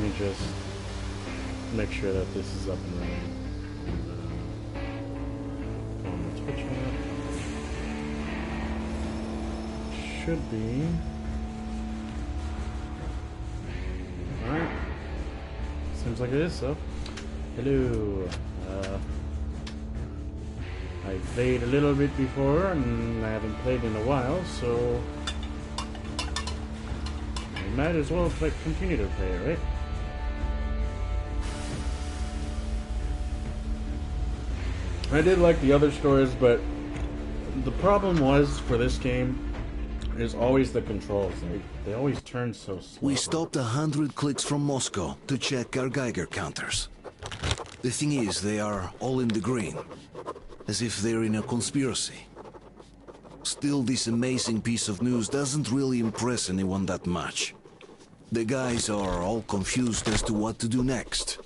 me just make sure that this is up and running. On the Twitch app. Should be. Alright. Seems like it is, so. Hello. I played a little bit before, and I haven't played in a while, so I might as well continue to play, right? I did like the other stories, but the problem was for this game is always the controls. They always turn so slow. We stopped 100 clicks from Moscow to check our Geiger counters. The thing is, they are all in the green, as if they're in a conspiracy. Still, this amazing piece of news doesn't really impress anyone that much. The guys are all confused as to what to do next.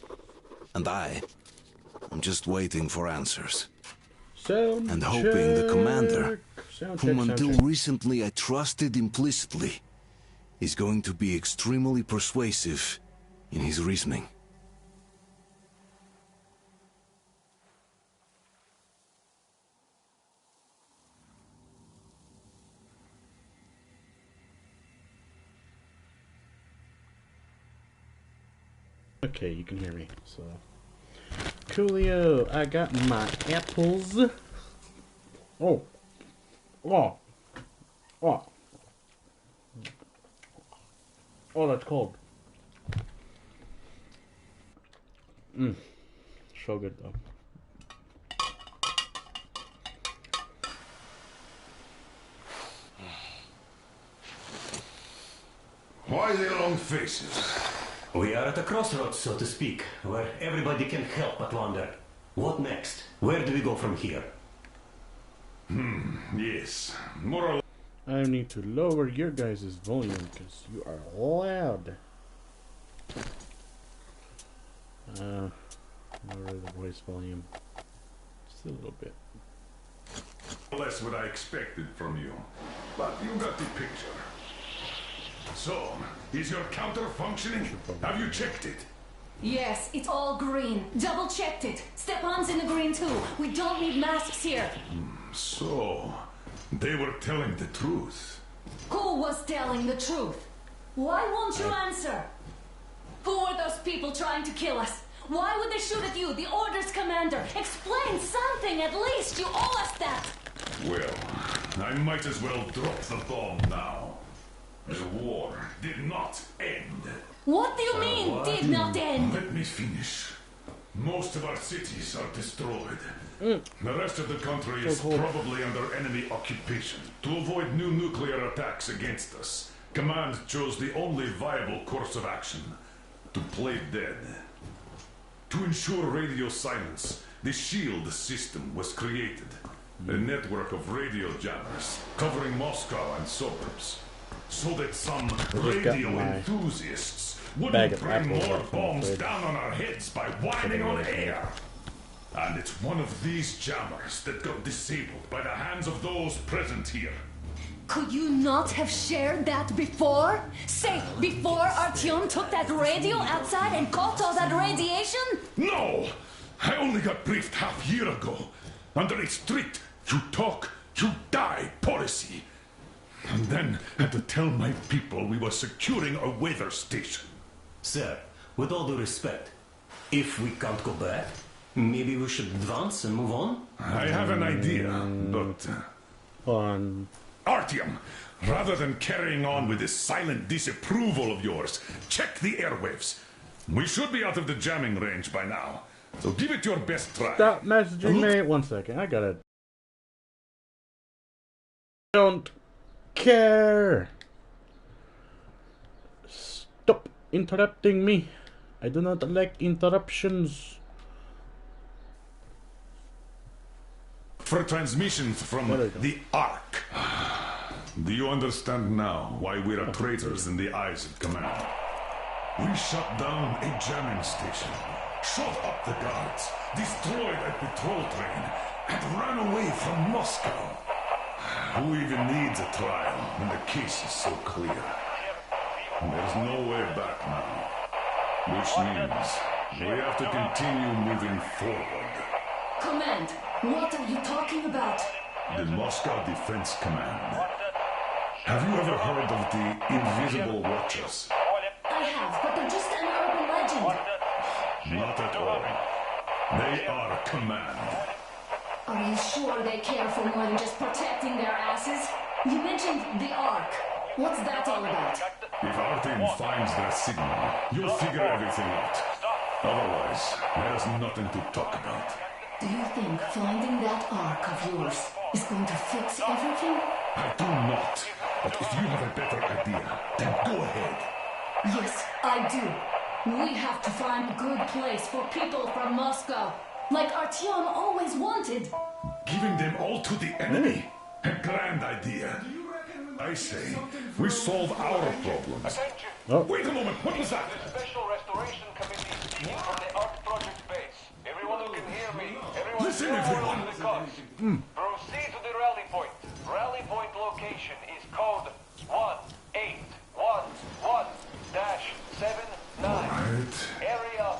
And I'm just waiting for answers. And hoping the commander, whom until recently I trusted implicitly, is going to be extremely persuasive in his reasoning. Okay, you can hear me, so. Coolio, I got my apples. Oh. Oh. Oh. Oh, that's cold. So good, though. Why the long faces? We are at a crossroads, so to speak, where everybody can help but wonder. What next? Where do we go from here? Yes. More or less. I need to lower your guys' volume because you are loud. Lower the voice volume just a little bit. Less what I expected from you. But you got the picture. So, is your counter functioning? Have you checked it? Yes, it's all green. Double checked it. Stepan's in the green too. We don't need masks here. So, they were telling the truth. Who was telling the truth? Why won't you answer? Who were those people trying to kill us? Why would they shoot at you, the Order's commander? Explain something at least. You owe us that. Well, I might as well drop the bomb now. The war did not end. What do you mean, did not end? Let me finish. Most of our cities are destroyed. The rest of the country is probably under enemy occupation. To avoid new nuclear attacks against us, Command chose the only viable course of action: to play dead. To ensure radio silence, the SHIELD system was created. A network of radio jammers covering Moscow and suburbs. So that some radio enthusiasts wouldn't bring more bombs down on our heads by whining on air. And it's one of these jammers that got disabled by the hands of those present here. Could you not have shared that before? Say, before Artyom took that radio outside and caught all that radiation? No! I only got briefed half year ago. Under a strict, you talk, you die policy. And then had to tell my people we were securing a weather station. Sir, with all due respect, if we can't go back, maybe we should advance and move on? I have an idea, but... Artyom, rather than carrying on with this silent disapproval of yours, check the airwaves. We should be out of the jamming range by now, so give it your best try. Stop messaging me. 1 second, I got it. Don't care. Stop interrupting me. I do not like interruptions. For transmissions from the Ark. Do you understand now why we are traitors in the eyes of Command? We shut down a jamming station, shot up the guards, destroyed a patrol train, and ran away from Moscow. Who even needs a trial when the case is so clear? There's no way back now. Which means we have to continue moving forward. Command, what are you talking about? The Moscow Defense Command. Have you ever heard of the Invisible Watchers? I have, but they're just an urban legend. Not at all. They are command. Are you sure they care for more than just protecting their asses? You mentioned the Ark. What's that all about? If our team finds their signal, you'll figure everything out. Otherwise, there's nothing to talk about. Do you think finding that Ark of yours is going to fix everything? I do not. But if you have a better idea, then go ahead. Yes, I do. We have to find a good place for people from Moscow. Like Artyom always wanted. Giving them all to the enemy? A grand idea. I say, we solve our problems. Oh. Wait a moment, what was that? Special Restoration Committee speaking from the Ark Project base. Everyone who can hear me, everyone Listen, still everyone. on the coast. Proceed to the rally point. Rally point location is code 1811-79. Right. Area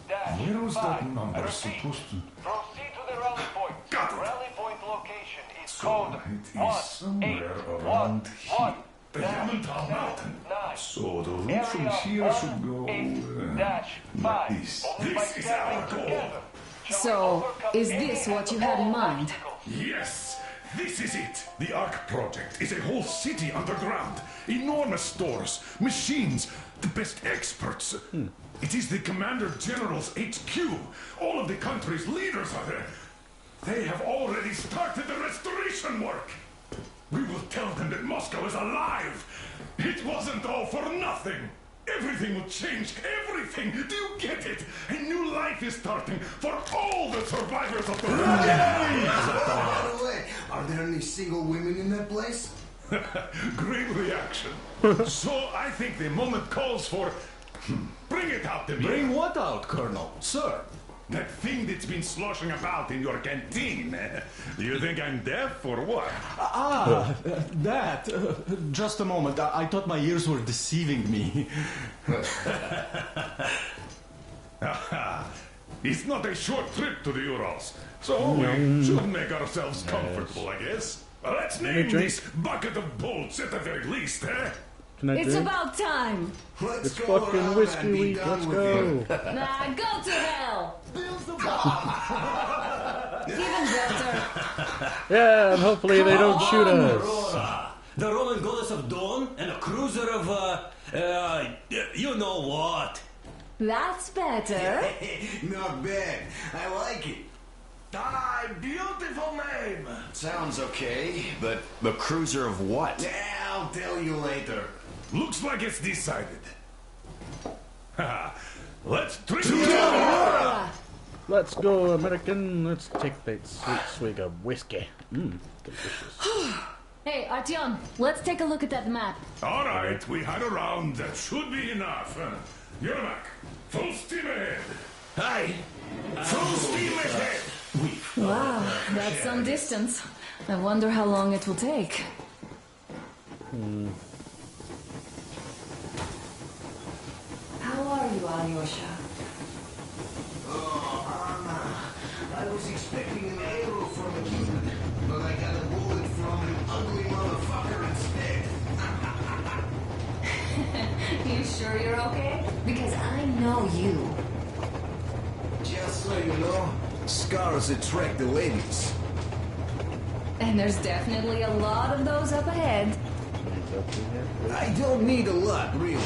18-5. Where was that number Proceed. supposed to... Proceed to the rally point. Got it. Rally point location is So code it is somewhere around here. The 1811-79. Yamantau Mountain. So the route from here should go like this. This is our goal. So, is this what you had in mind? Yes, this is it. The Ark Project is a whole city underground. Enormous stores, machines, the best experts. It is the Commander General's HQ. All of the country's leaders are there. They have already started the restoration work. We will tell them that Moscow is alive. It wasn't all for nothing. Everything will change. Everything. Do you get it? A new life is starting for all the survivors of the war. By the way, are there any single women in that place? Great reaction. So I think the moment calls for... Bring it out to me. Bring what out, Colonel? Sir? That thing that's been sloshing about in your canteen. Do you think I'm deaf or what? That. Just a moment. I thought my ears were deceiving me. It's not a short trip to the Urals, so we should make ourselves comfortable, I guess. Let's name drink. this bucket of bolts at the very least, eh? Can I It's drink? about time. Let's It's go fucking around whiskey and be week. done Let's with go. you. Nah, go to hell. Even better. Yeah, and hopefully they don't shoot us. Aurora, the Roman goddess of dawn and a cruiser of, you know what? That's better. Not bad. I like it. Beautiful name. Sounds okay, but the cruiser of what? Yeah, I'll tell you later. Looks like it's decided. Let's drink Let's go, American. Let's take that sweet swig of whiskey. Delicious. Hey, Artyom, let's take a look at that map. All right, we had a round. That should be enough. Yermak, full steam ahead. Hi. Full steam ahead. Wow, that's some distance. I wonder how long it will take. How are you, Alyosha? Oh, I was expecting an arrow from a human, but I got a bullet from an ugly motherfucker instead. You sure you're okay? Because I know you. Just so you know, scars attract the ladies. And there's definitely a lot of those up ahead. I don't need a lot, really.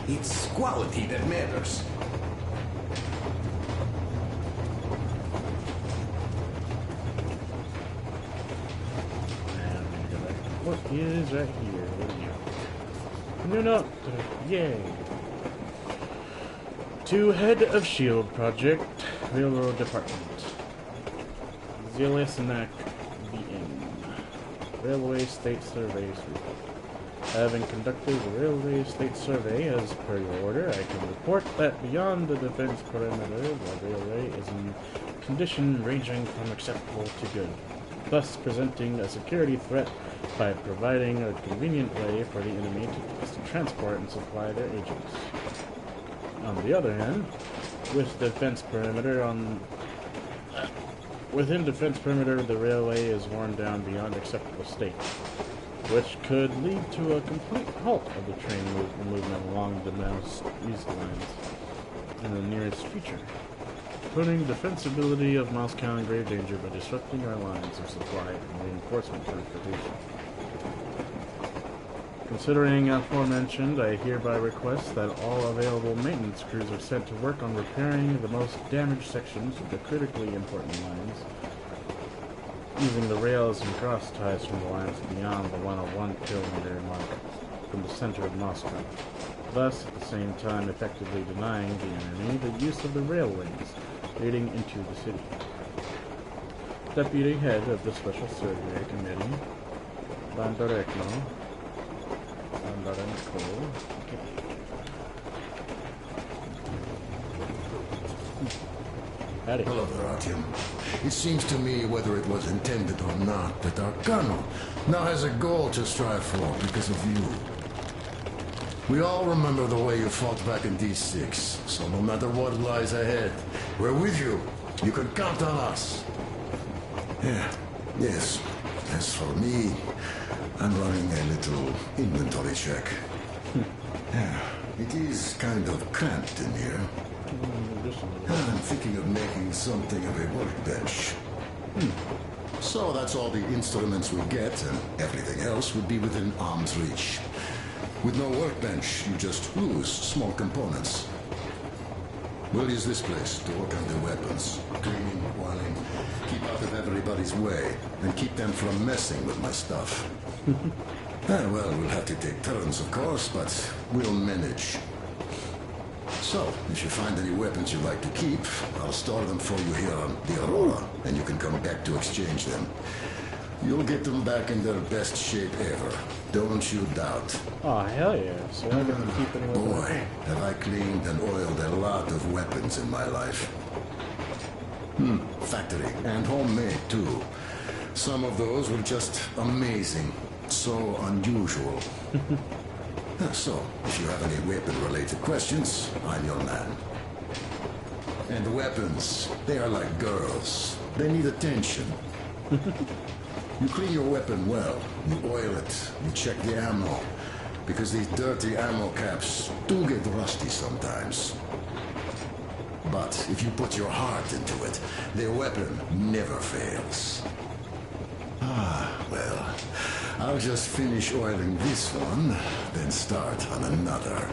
It's quality that matters. What is right here? New note. Yay. To head of SHIELD project, Railroad Department. Zielisnak VN. Railway State Surveys. Having conducted the Railway State Survey as per your order, I can report that beyond the defense perimeter, the railway is in condition ranging from acceptable to good, thus presenting a security threat by providing a convenient way for the enemy to transport and supply their agents. On the other hand, within defense perimeter, the railway is worn down beyond acceptable state, which could lead to a complete halt of the train movement along the east lines in the nearest future, putting defensibility of Moscow in grave danger by disrupting our lines of supply and reinforcement transportation. Considering aforementioned, I hereby request that all available maintenance crews are sent to work on repairing the most damaged sections of the critically important lines, using the rails and cross ties from the lines beyond the 101 kilometer mark from the center of Moscow, thus at the same time effectively denying the enemy the use of the railways leading into the city. Deputy Head of the Special Survey Committee, Bondarenko. Howdy. Hello there, Artyom. It seems to me, whether it was intended or not, that our colonel now has a goal to strive for because of you. We all remember the way you fought back in D6, so no matter what lies ahead, we're with you. You can count on us. Yes. As for me, I'm running a little inventory check. It is kind of cramped in here. I'm thinking of making something of a workbench. So that's all the instruments we get, and everything else would be within arm's reach. With no workbench, you just lose small components. We'll use this place to work on the weapons. Cleaning, oiling, keep out of everybody's way, and keep them from messing with my stuff. Well, we'll have to take turns, of course, but we'll manage. So, if you find any weapons you'd like to keep, I'll store them for you here on the Aurora, and you can come back to exchange them. You'll get them back in their best shape ever. Don't you doubt. Oh, hell yeah. So I get to keep any weapons. Boy, have I cleaned and oiled a lot of weapons in my life. Factory and homemade, too. Some of those were just amazing. So unusual. So, if you have any weapon-related questions, I'm your man. And weapons, they are like girls. They need attention. You clean your weapon well, you oil it, you check the ammo, because these dirty ammo caps do get rusty sometimes. But if you put your heart into it, the weapon never fails. Well, I'll just finish oiling this one, then start on another.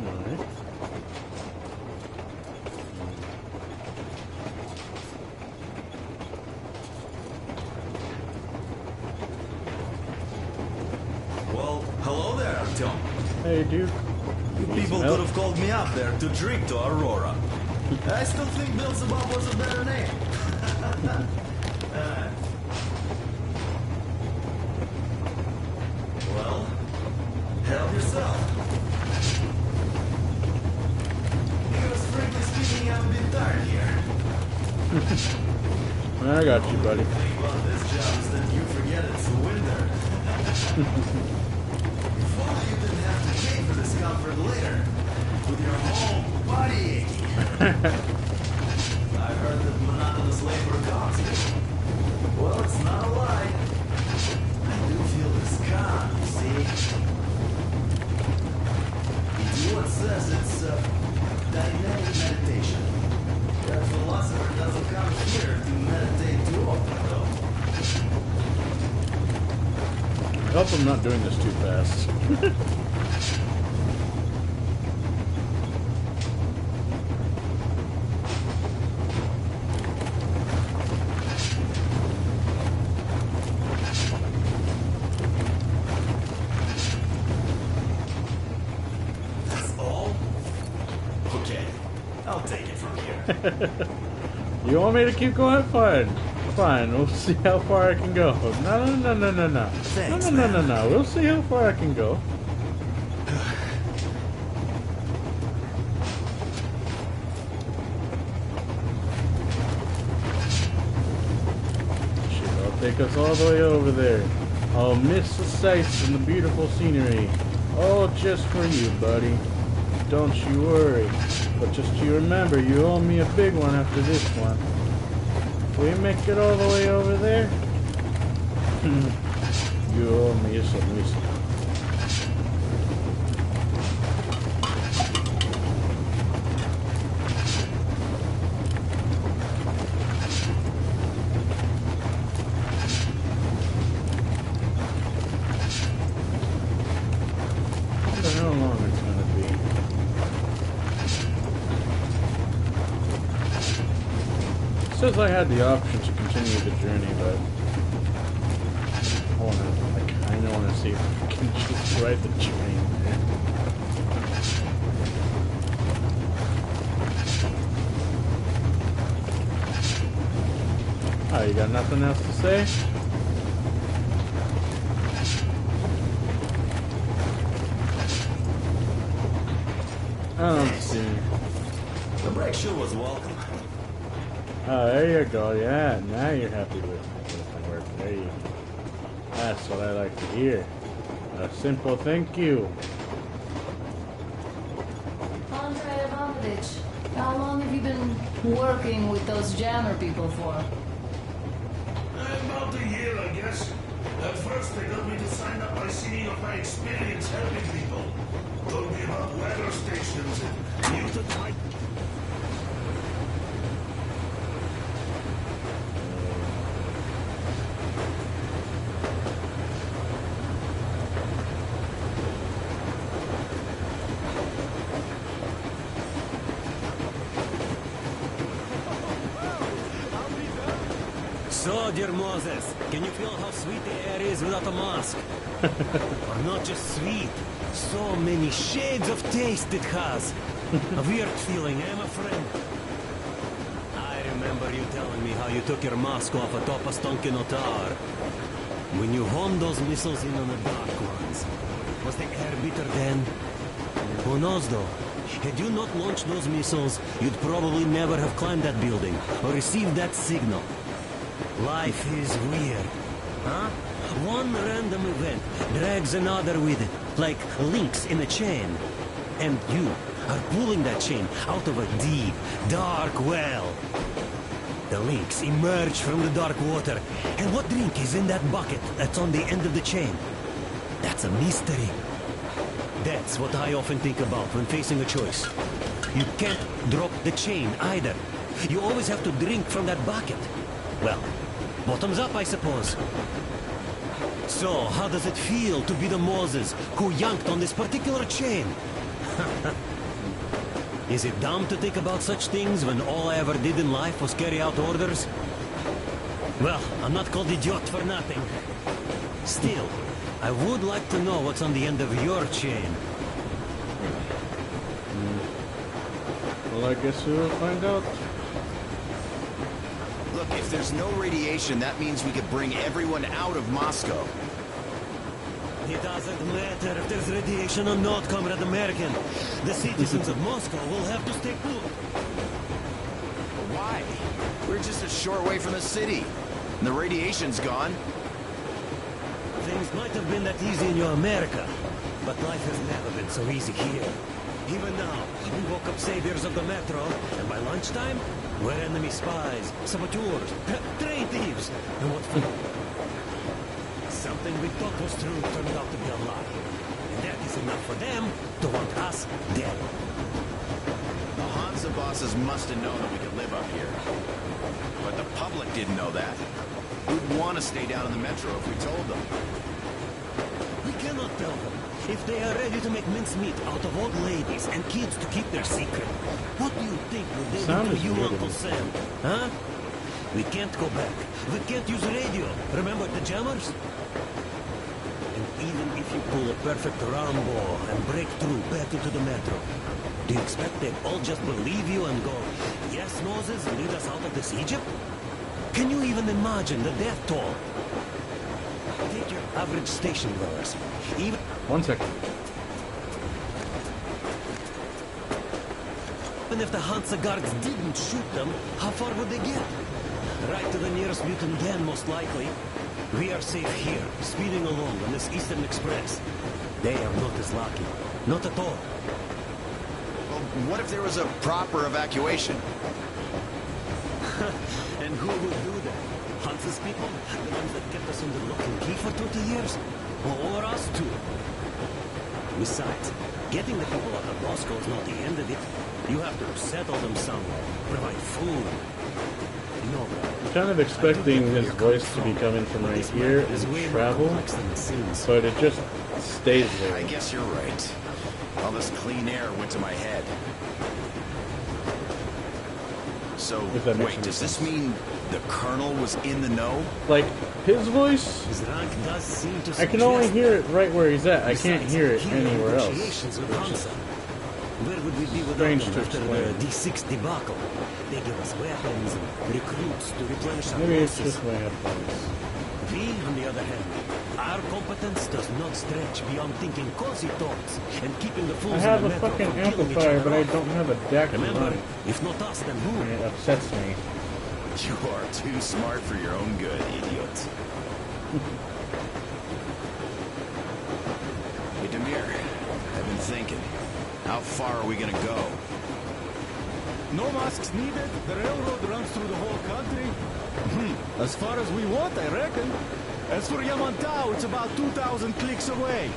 Alright. Well, hello there, Artyom. Hey, dude. You people could have called me up there to drink to Aurora. I still think Beelzebub was a better name. Well, help yourself. Because frankly speaking, I'm a bit tired here. I got you, buddy. The thing about this job is that you forget it's winter. If only you didn't have to pay for this comfort later, with your whole body aching. I heard that monotonous labor costs. Well, it's not a lie. I do feel this calm, you see. PT.2 says it's dynamic meditation. That philosopher doesn't come here to meditate too often, though. I hope I'm not doing this too fast. I'll take it from here. You want me to keep going? Fine. Fine. We'll see how far I can go. No. Thanks, No. We'll see how far I can go. Shit, I'll take us all the way over there. I'll miss the sights and the beautiful scenery. All just for you, buddy. don't you worry. But just you remember, you owe me a big one after this one. Will you make it all the way over there? You owe me a submission. Says I had the option to continue the journey, but I kind of want to see if I can just ride the train there. Oh, you got nothing else to say? I don't see. The break sure was welcome. Oh, there you go. Yeah, now you're happy with the work. There you go. That's what I like to hear. A simple thank you. Andrei Ivanovich, how long have you been working with those jammer people for? About a year, I guess. At first, they got me to sign up by seeing of my experience helping people. Told me about weather stations and mutant light. So, dear Moses, can you feel how sweet the air is without a mask? Or not just sweet, so many shades of taste it has. A weird feeling, my friend. I remember you telling me how you took your mask off atop a Stonkino tower. When you homed those missiles in on the dark ones, was the air bitter then? Who knows though? Had you not launched those missiles, you'd probably never have climbed that building or received that signal. Life is weird, huh? One random event drags another with it, like links in a chain. And you are pulling that chain out of a deep, dark well. The links emerge from the dark water. And what drink is in that bucket that's on the end of the chain? That's a mystery. That's what I often think about when facing a choice. You can't drop the chain either. You always have to drink from that bucket. Well, bottoms up, I suppose. So, how does it feel to be the Moses who yanked on this particular chain? Is it dumb to think about such things when all I ever did in life was carry out orders? Well, I'm not called idiot for nothing. Still, I would like to know what's on the end of your chain. Well, I guess we'll find out. Look, if there's no radiation, that means we could bring everyone out of Moscow. It doesn't matter if there's radiation or not, Comrade American. The citizens of Moscow will have to stay put. Why? We're just a short way from the city. And the radiation's gone. Things might have been that easy in your America, but life has never been so easy here. Even now, we woke up saviors of the metro, and by lunchtime, we're enemy spies, saboteurs, train thieves, and what for? Something we thought was true turned out to be a lie. And that is enough for them to want us dead. The Hansa bosses must have known that we could live up here. But the public didn't know that. Who'd want to stay down in the metro if we told them? We cannot tell them. If they are ready to make mincemeat out of old ladies and kids to keep their secret, what do you think will they do to you, Uncle Sam? Huh? We can't go back. We can't use radio. Remember the jammers? And even if you pull a perfect Rambo and break through back into the metro, do you expect they'd all just believe you and go, yes, Moses, lead us out of this Egypt? Can you even imagine the death toll? Take your average station dwellers. Even 1 second. Even if the Hansa guards didn't shoot them, how far would they get? Right to the nearest mutant den, most likely. We are safe here, speeding along on this Eastern Express. They are not as lucky. Not at all. what if there was a proper evacuation? And who would do that? Hansa's people? The ones that kept us under lock and key for 20 years? Or us too? Besides, getting the people out of Moscow is not the end of it. You have to settle them somewhere, provide food. You know, I'm kind of expecting his voice to be coming from right here and travel, but it just stays there. I guess you're right. All this clean air went to my head. So, wait, does this mean the Colonel was in the know? Like, his voice, his rank does seem to I can only suggest hear it right where he's at. I can't Besides, hear it he had anywhere else. negotiations with Hansa. Where would we be without Strange them to after explain. the D6 debacle? They give us weapons and recruits to replenish our Maybe it's forces. just my headphones. We, on the other hand, our competence does not stretch beyond thinking cozy thoughts and keeping the fools I have in a the metro fucking from killing each amplifier, other but I off. don't have a DAC to Remember, run it. if not us, then who? And it upsets me. You are too smart for your own good, idiot. Hey, Demir, I've been thinking. How far are we gonna go? No masks needed. The railroad runs through the whole country. As far as we want, I reckon. As for Yamantau, it's about 2,000 clicks away.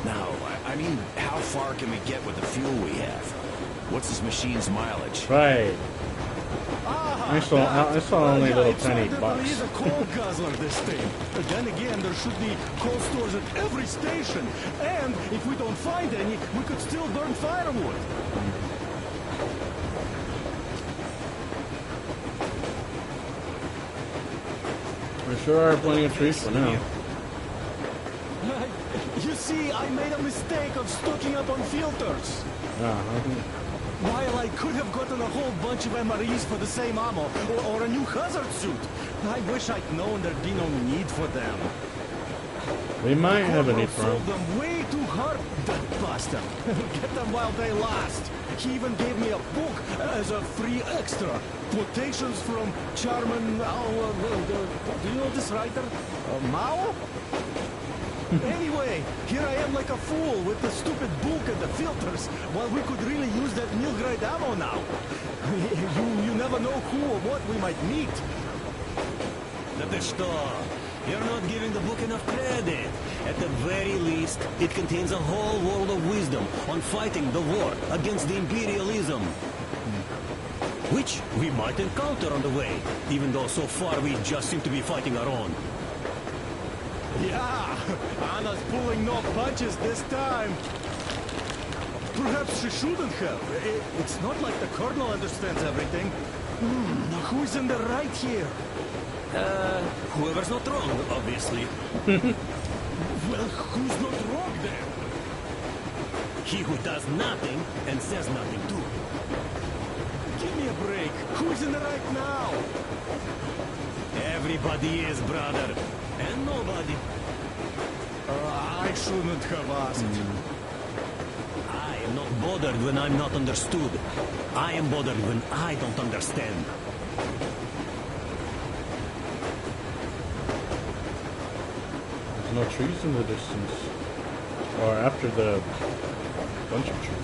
No, I mean, how far can we get with the fuel we have? What's this machine's mileage? Right. I saw only little it's tiny definitely bucks. is a coal guzzler, this thing. But then again, there should be coal stores at every station. And if we don't find any, we could still burn firewood. There sure are plenty of trees for now. You see, I made a mistake of stocking up on filters. While I could have gotten a whole bunch of MREs for the same ammo, or a new hazard suit, I wish I'd known there'd be no need for them. We might have a need for Sold them. them way too hard, that bastard. Get them while they last. He even gave me a book as a free extra. Quotations from Chairman, do you know this writer? Mao? Anyway, here I am like a fool with the stupid book and the filters, while we could really use that Milgrade ammo now. You never know who or what we might meet. That is You're not giving the book enough credit. At the very least, it contains a whole world of wisdom on fighting the war against the imperialism. Which we might encounter on the way, even though so far we just seem to be fighting our own. Yeah, Anna's pulling no punches this time. Perhaps she shouldn't have. It's not like the Colonel understands everything. Who's in the right here? Whoever's not wrong, obviously. Well, who's not wrong then? He who does nothing and says nothing too. Give me a break. Who's in the right now? Everybody is, brother. And nobody. I shouldn't have asked. I am not bothered when I'm not understood. I am bothered when I don't understand. There's no trees in the distance. Or after the bunch of trees.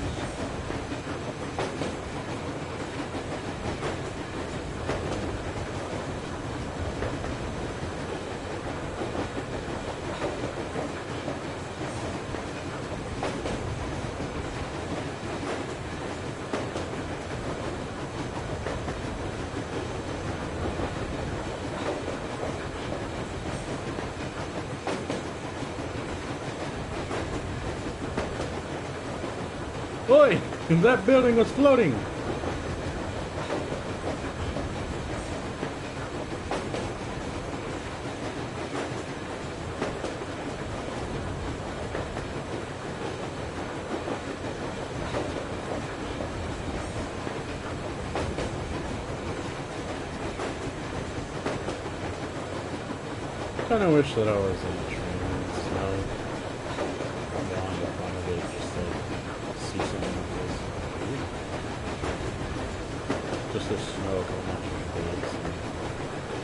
Boy, that building was floating. I kind of wish that I was in a train and snow. Go on the front of it just to see something like this. Just the snow going on your face and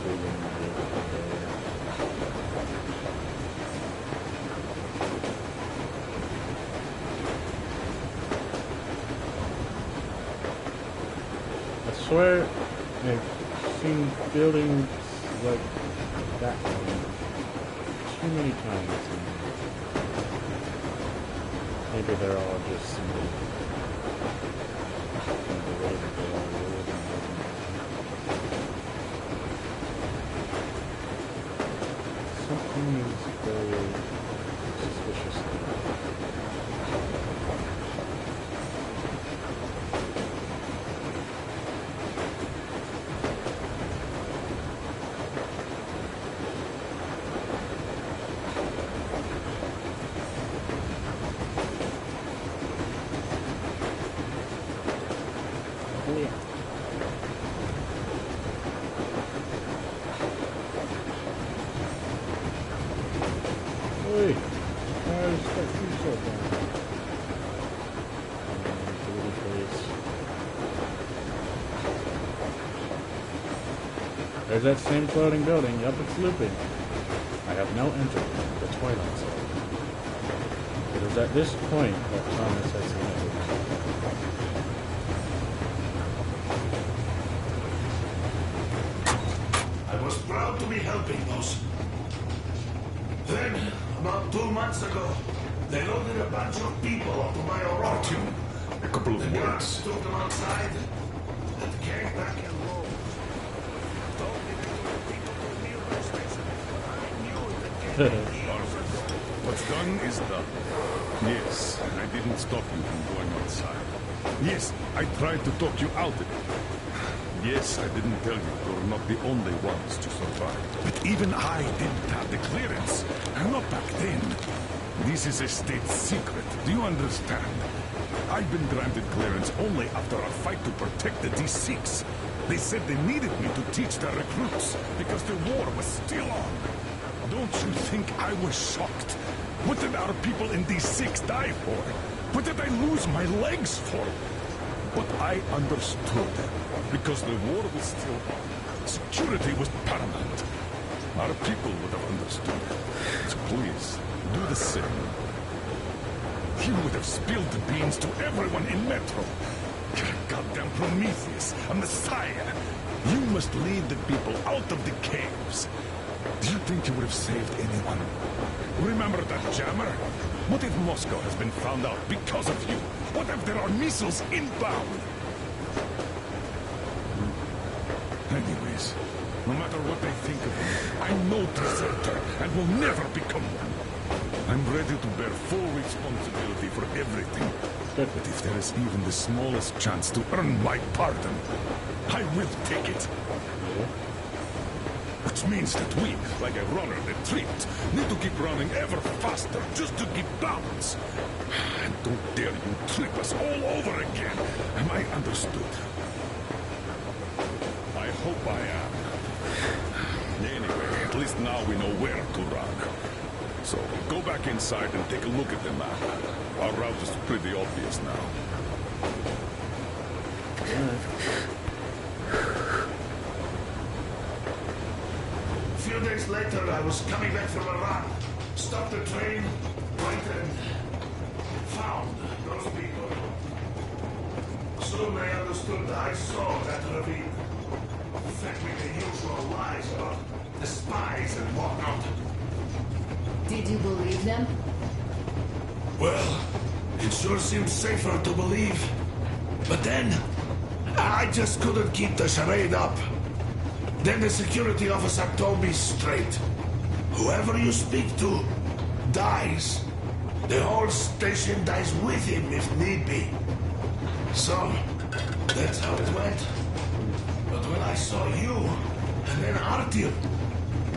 breathing in the air. swear I've seen buildings like that one too many times. Maybe they're all just similar in the way that they are written. Something is very suspicious. Oh yeah. Hey, why is that tree so down? Dirty face. There's that same floating building. Yup, it's looping. I have now entered the Twilight Zone. It is at this point that Thomas has seen it. I was proud to be helping those. Then, about 2 months ago, they loaded a bunch of people onto my Aurora. A couple of The guards words. took them outside and came back and rolled. Told me they took the people to a nearby station, but I knew it would get me. What's done is done. Yes, I didn't stop you from going outside. Yes, I tried to talk you out of it. Yes, I didn't tell you you're not the only ones to survive. But even I didn't have the clearance. Not back then. This is a state secret. Do you understand? I've been granted clearance only after a fight to protect the D6. They said they needed me to teach their recruits because the war was still on. Don't you think I was shocked? What did our people in D6 die for? What did I lose my legs for? But I understood, because the war was still on. Security was paramount. Our people would have understood. So please, do the same. You would have spilled the beans to everyone in Metro. You're a goddamn Prometheus, a messiah. You must lead the people out of the caves. Do you think you would have saved anyone? Remember that jammer? What if Moscow has been found out because of you? What if there are missiles inbound? Anyways, no matter what they think of me, I'm no deserter and will never become one. I'm ready to bear full responsibility for everything. But if there is even the smallest chance to earn my pardon, I will take it. Which means that we, like a runner that tripped, need to keep running ever faster just to keep balance. And don't dare you trip us all over again. Am I understood? I hope I am. Anyway, at least now we know where to run. So, go back inside and take a look at the map. Our route is pretty obvious now. A few days later, I was coming back from a run. Stopped the train, went and found those people. Soon they understood I saw that ravine. Fed me the usual lies about the spies and whatnot. Did you believe them? Well, it sure seemed safer to believe. But then, I just couldn't keep the charade up. Then the security officer told me straight. Whoever you speak to dies. The whole station dies with him if need be. So, that's how it went. But when I saw you, and then Artyom,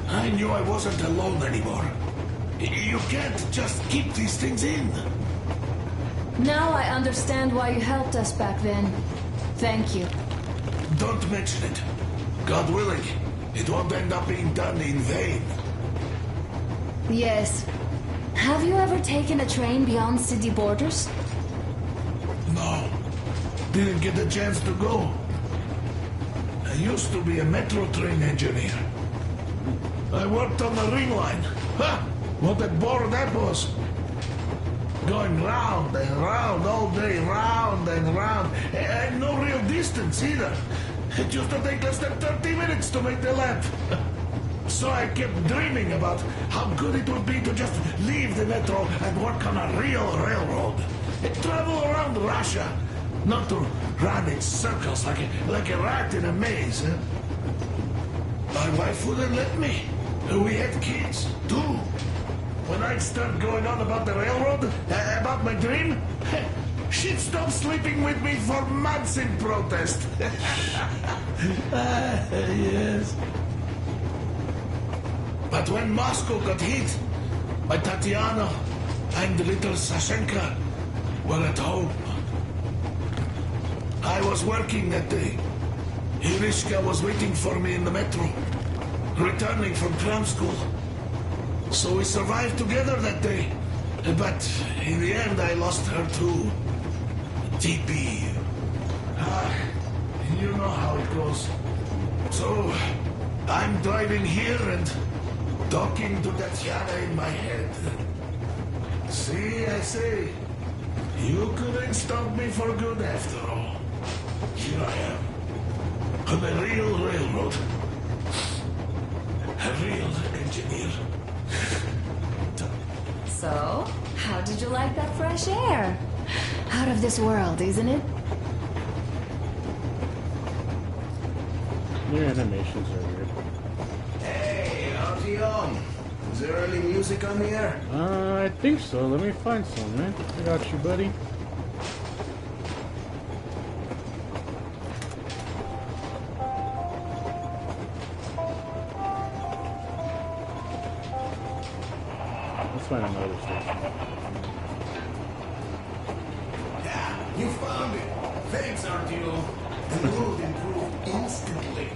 I knew I wasn't alone anymore. You can't just keep these things in. Now I understand why you helped us back then. Thank you. Don't mention it. God willing, it won't end up being done in vain. Yes. Have you ever taken a train beyond city borders? No. Didn't get the chance to go. I used to be a metro train engineer. I worked on the ring line. Ha! What a bore that was. Going round and round all day, round and round. And no real distance either. It used to take less than 30 minutes to make the lap. So I kept dreaming about how good it would be to just leave the metro and work on a real railroad. And travel around Russia, not to run in circles like a rat in a maze. My wife wouldn't let me. We had kids, too. When I'd start going on about the railroad, about my dream, she'd stop sleeping with me for months in protest. Yes. But when Moscow got hit, my Tatiana and little Sashenka were at home. I was working that day. Irishka was waiting for me in the metro, returning from cram school. So we survived together that day. But in the end, I lost her too. TP. You know how it goes. So, I'm driving here and talking to Tatiana in my head. See, I say, you couldn't stop me for good after all. Here I am, on a real railroad. A real engineer. So, how did you like that fresh air? Out of this world, isn't it? Your animations are weird. Hey, Artyom. Is there any music on the air? I think so. Let me find some, man. I got you, buddy. Let's find another station. Yeah, you found it. Thanks, Artyom. The road improved instantly.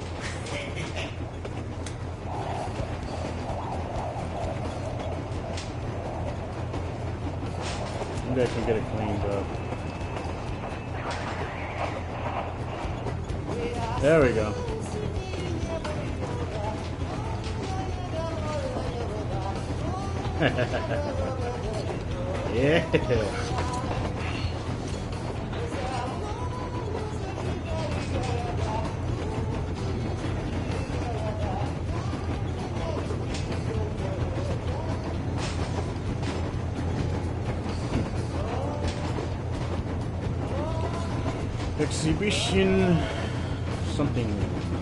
Maybe I can get it cleaned up. There we go. Yeah. Exhibition something.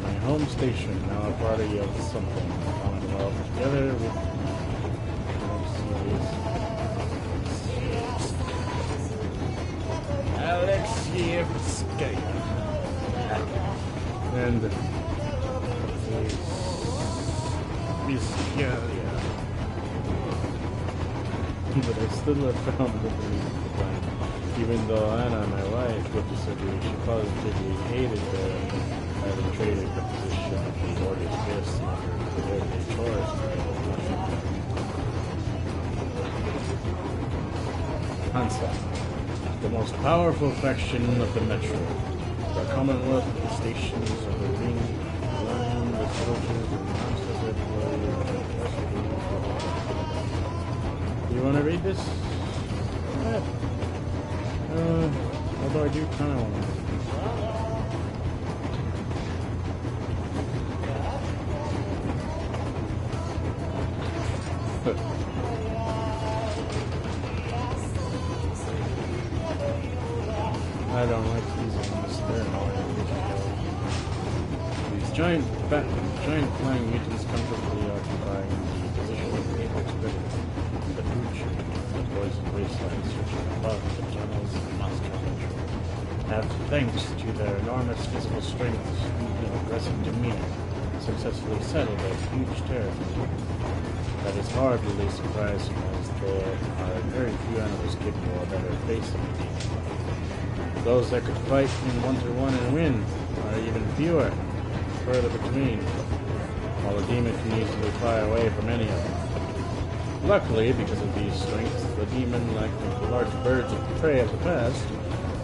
My home station, now a party of something. Commonwealth together with Alexievskaya and Vizcalia. But I still have found the decline. Even though Anna, my wife, would disagree, she positively hated having traded the position of the order's gifts for their everyday chores. Hansa, the most powerful faction of the Metro. The Commonwealth of the stations of the Green Line, the soldiers, and the monsters everywhere. Do you want to read this? Yeah. Although I do kind of want to. I don't like these ones. They're annoying. These giant flying mutants comfortably occupying the position of the apex predator. The future, the poison wastelands stretching above the tunnels of Moscow Metro, have, thanks to their enormous physical strength and aggressive demeanor, successfully settled a huge territory. That is hardly surprising, as there are very few animals capable of ever facing a demon. Those that could fight in 1-1 and win are even fewer, further between, while a demon can easily fly away from any of them. Luckily, because of these strengths, the demon, like the large birds of prey of the past,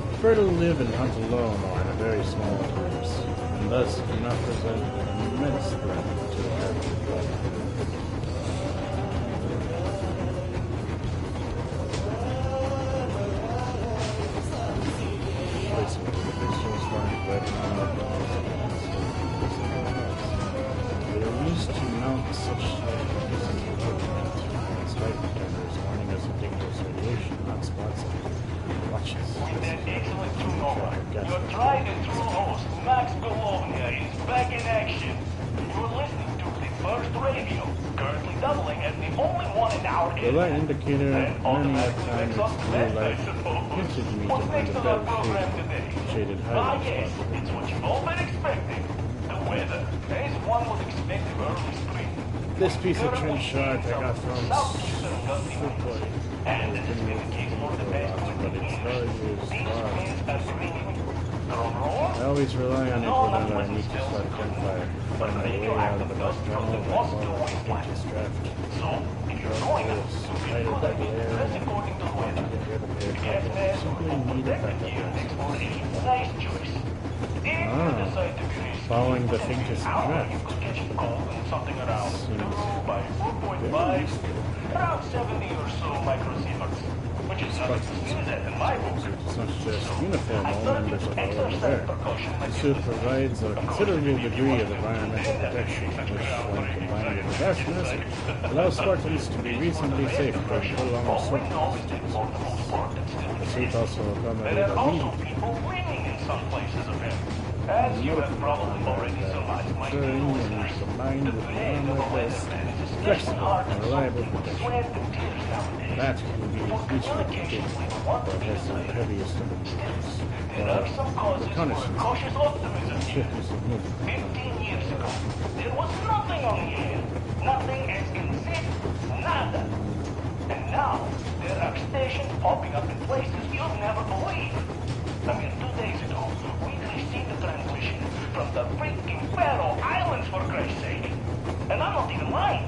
prefer to live and hunt alone or in a very small groups, and thus do not present an immense threat to the captive player. Placement of the visuals flying red and such despite pretenders warning us of dangerous radiation hotspots and watches. With that excellent turnover, your tried and true host, Max Bologna, is back in action. You're listening to the first radio, currently doubling as the only one in our The area. light indicator, many a time it's blue light, hinted me to What's find next a on our better program today? shaded Ah, hiding yes, spot. it's what you've all been expecting. The weather, as one would expect of early spring. This piece of trench shark I got from Southeastern gusty winds. And as has been the case for the past 20 but it's years, these winds are bringing drum roll. I always rely on it whenever I need to start a campfire. Find my way out of the dark tunnel by following the faintest draft. So, if you're going out, you Hide feel it that by the you air dress and according to the weather. get rid of The air gas travel. mask Simply or need a protective gear backup. makes for a nice choice. If you decide to be risky, Following the faintest an hour draft. you could catch a cold in something around 2 by 4.5, around 70 or so microsieverts, which is nothing to sneeze at in my book. It's not just uniform, I all thought members this of our exercise wear. precaution The might be suit provides a considerable degree of environmental protection, which, when combined with a gas mask, allows Spartans to be reasonably safe during prolonged storms. The suit also accommodates There are also people winning in some places of him. As you have probably already surmised, my dear listeners, combined the with the blade of a armor weatherman is is especially flexible hard and to reliable solve with protection. sweat and tears nowadays. That can be For easily communication, completed, we want but to be has the desired. heaviest of the Still, movements. there are some causes for Reconnaissance. cautious optimism here. Shift of movement. 15 years ago, there was nothing on the air. Nothing as in zip, nada. And now, there are stations popping up in places you'll never believe. I mean, 2 days ago, we received a transmission from the freaking Faroe Islands, for Christ's sake. And I'm not even lying.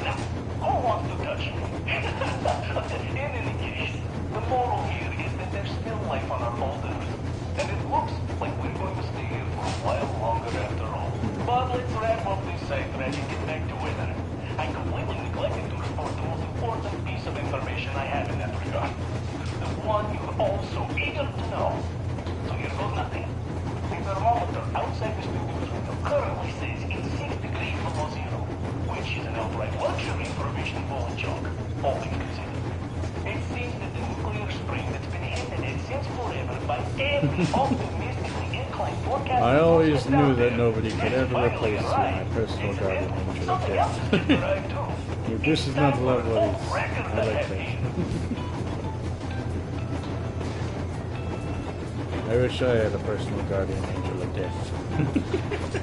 Now, who wants to touch me? In any case, the moral here is that there's still life on our old Earth. And it looks like we're going to stay here for a while longer after all. But let's wrap up this side thread and get back to weather. I completely neglected to report the most important piece of information I have in that regard. The one you're all so eager to know. So here goes nothing. The thermometer outside the studio's window currently says it's 6 degrees below zero, which is an outright luxury for a vision full of junk, all things considered. It seems that the nuclear spring that's been hinted at since forever by every optimistically inclined forecaster. I always knew that nobody could ever replace my personal guardian angel of Something else death. has just arrived too. Your goose is not lovely. I like that. I wish I had a personal guardian angel of death.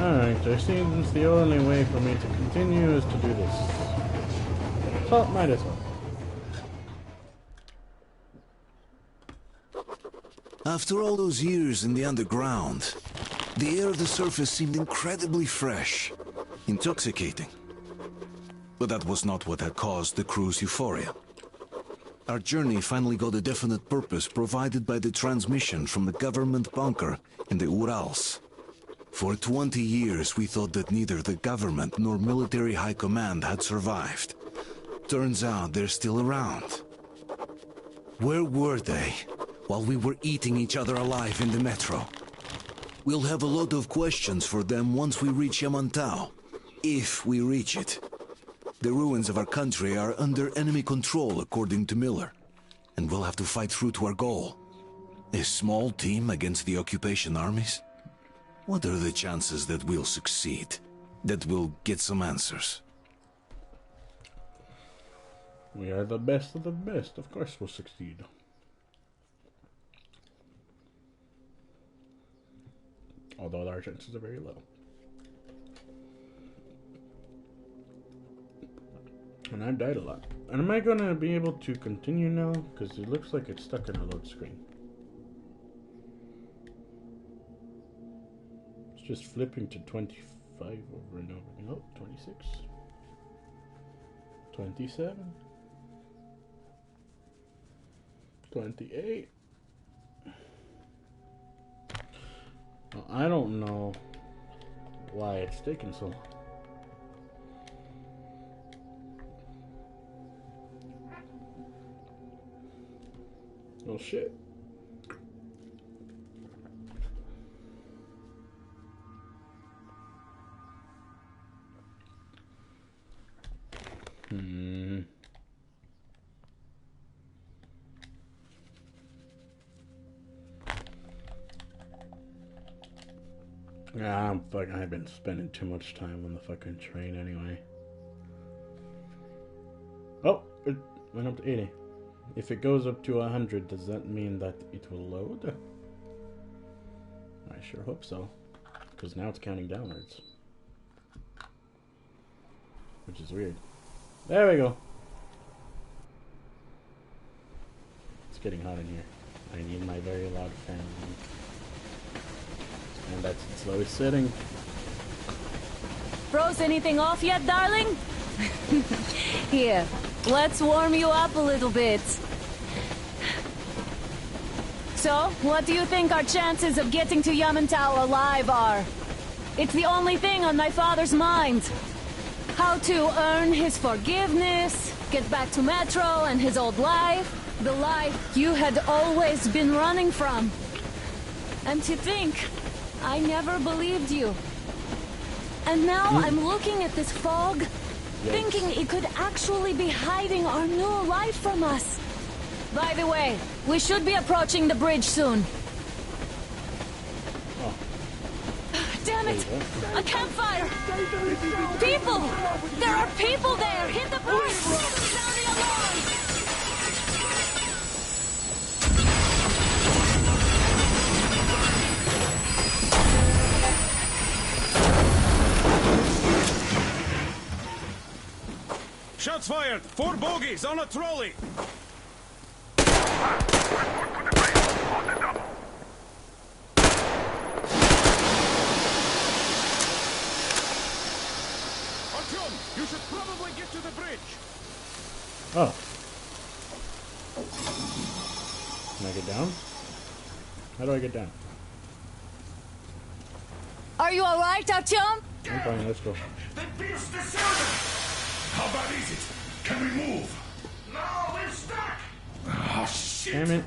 Alright, there seems the only way for me to continue is to do this. So, might as well. After all those years in the underground, the air of the surface seemed incredibly fresh, intoxicating. But that was not what had caused the crew's euphoria. Our journey finally got a definite purpose provided by the transmission from the government bunker in the Urals. For 20 years, we thought that neither the government nor military high command had survived. Turns out they're still around. Where were they while we were eating each other alive in the metro? We'll have a lot of questions for them once we reach Yamantau, if we reach it. The ruins of our country are under enemy control, according to Miller, and we'll have to fight through to our goal. A small team against the occupation armies? What are the chances that we'll succeed? That we'll get some answers? We are the best of the best. Of course we'll succeed. Although our chances are very low. And I died a lot. And am I gonna be able to continue now? Because it looks like it's stuck in a load screen. It's just flipping to 25 over and over. No, 26. 27. 28. Well, I don't know why it's taking so long. Oh shit. I've been spending too much time on the fucking train anyway. Oh, it went up to 80. If it goes up to 100, does that mean that it will load? I sure hope so. Because now it's counting downwards. Which is weird. There we go. It's getting hot in here. I need my very loud fan. And that's its lowest setting. Froze anything off yet, darling? Here, let's warm you up a little bit. So, what do you think our chances of getting to Yamantau alive are? It's the only thing on my father's mind. How to earn his forgiveness, get back to Metro and his old life. The life you had always been running from. And to think, I never believed you. And now I'm looking at this fog, thinking it could actually be hiding our new life from us. By the way, we should be approaching the bridge soon. Oh. Damn it! A campfire! People! There are people there! Hit the bridge! Sound the alarm! Shots fired! 4 bogies on a trolley! Artyom, you should probably get to the bridge! Oh. Can I get down? How do I get down? Are you alright, Artyom? I'm fine, let's go. They pierced the cylinder! How bad is it? Can we move? No, we're stuck! Oh, shit! Damn it.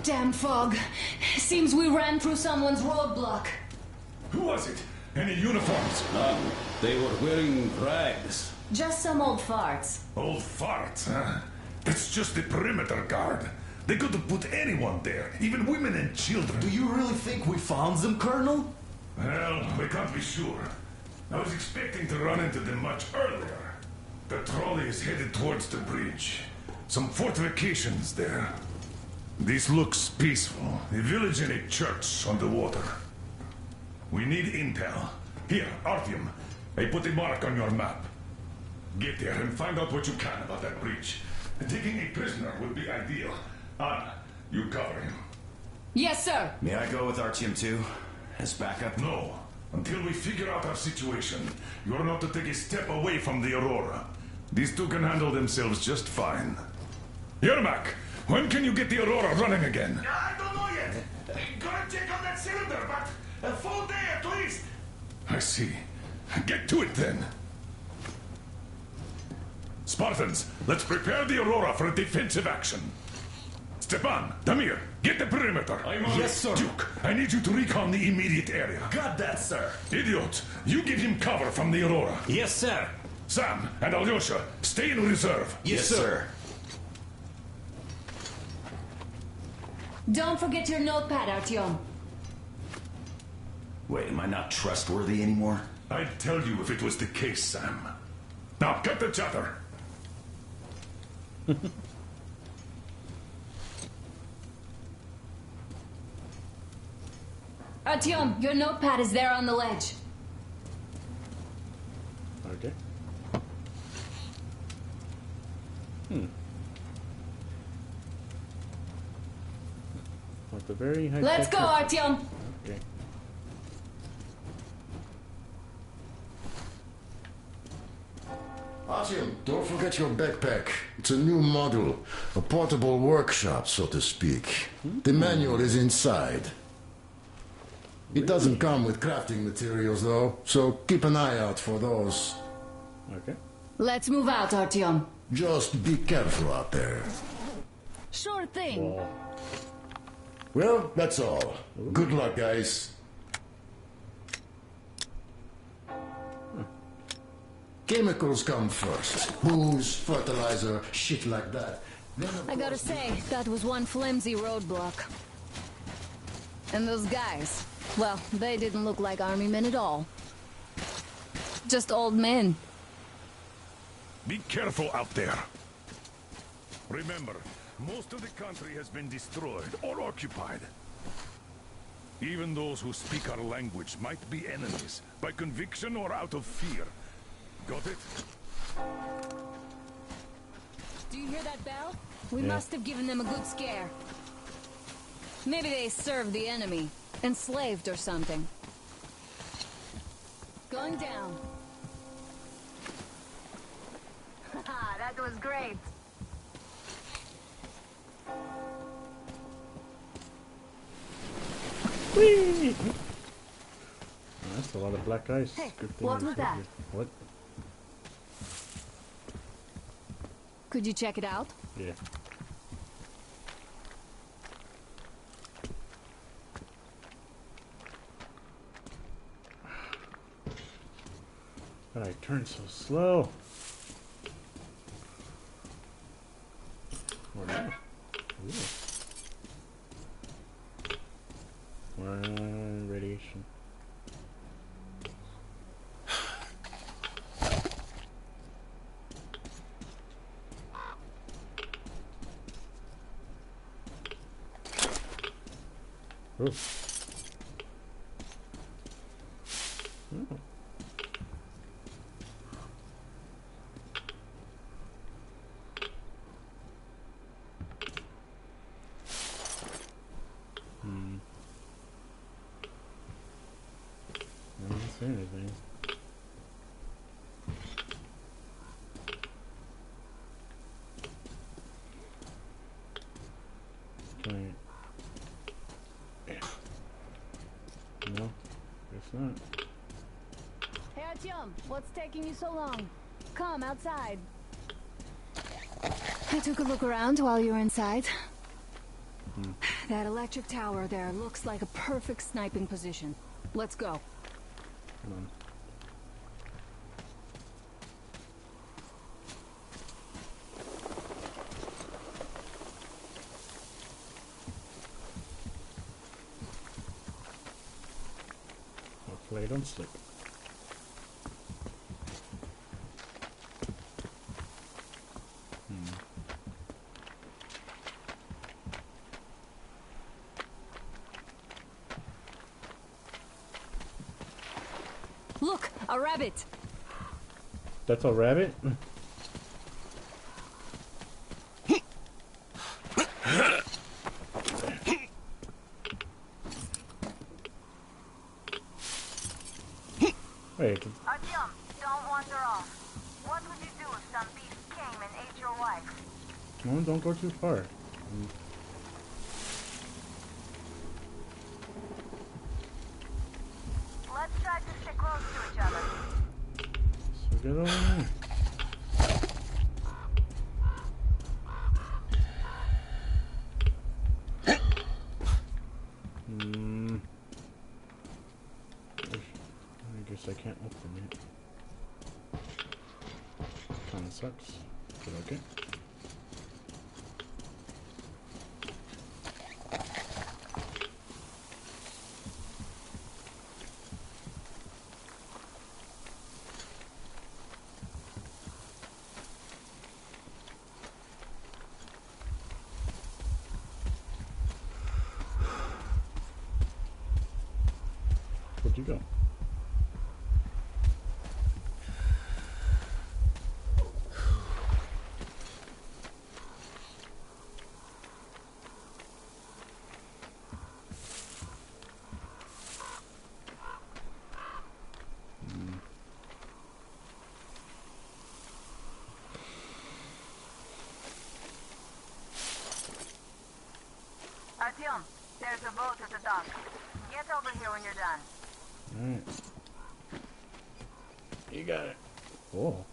Damn fog. Seems we ran through someone's roadblock. Who was it? Any uniforms? They were wearing rags. Just some old farts. Old farts, huh? It's just the perimeter guard. They could have put anyone there, even women and children. Do you really think we found them, Colonel? Well, we can't be sure. I was expecting to run into them much earlier. The trolley is headed towards the bridge. Some fortifications there. This looks peaceful. A village and a church on the water. We need intel. Here, Artyom, I put a mark on your map. Get there and find out what you can about that bridge. Taking a prisoner would be ideal. Anna, you cover him. Yes, sir. May I go with Artyom too? As backup? No. Until we figure out our situation, you're not to take a step away from the Aurora. These two can handle themselves just fine. Yermak, when can you get the Aurora running again? I don't know yet. Gotta check on that cylinder, but a full day at least. I see. Get to it then. Spartans, let's prepare the Aurora for a defensive action. Stepan, Damir, get the perimeter. Yes, sir. Duke, I need you to recon the immediate area. Got that, sir. Idiot, you give him cover from the Aurora. Yes, sir. Sam and Alyosha, stay in reserve. Yes, sir. Don't forget your notepad, Artyom. Wait, am I not trustworthy anymore? I'd tell you if it was the case, Sam. Now, cut the chatter. Artyom, your notepad is there on the ledge. Okay. With the very high. Let's go, Artyom. Okay. Artyom, don't forget your backpack. It's a new model. A portable workshop, so to speak. The manual is inside. It doesn't come with crafting materials, though, so keep an eye out for those. Okay. Let's move out, Artyom. Just be careful out there. Sure thing. Whoa. Well, that's all. Good luck, guys. Chemicals come first. Booze, fertilizer, shit like that. Then, of I gotta course, say, that was one flimsy roadblock. And those guys, well, they didn't look like army men at all. Just old men. Be careful out there. Remember, most of the country has been destroyed or occupied. Even those who speak our language might be enemies, by conviction or out of fear. Got it? Do you hear that bell? We must have given them a good scare. Maybe they served the enemy, enslaved or something. Going down. Haha, that was great. Whee! That's a lot of black ice. Hey, Good thing what I was saved that? it. What? Could you check it out? Yeah. But I turn so slow. Or no. Radiation. Ooh. Oh. I don't see anything. Okay. No, guess not. Hey, Artyom, what's taking you so long? Come outside. I took a look around while you were inside. That electric tower there looks like a perfect sniping position. Let's go. Come on. Hopefully I don't slip. Look, a rabbit. That's a rabbit? Wait. Artyom, don't wander off. What would you do if some beast came and ate your wife? No, don't go too far. Let's try to stay close to each other. So get over there. I guess I can't open it. Kinda sucks. But okay. Where'd you go? Артем, there's a boat at the dock. Get over here when you're done. Alright. You got it. Cool.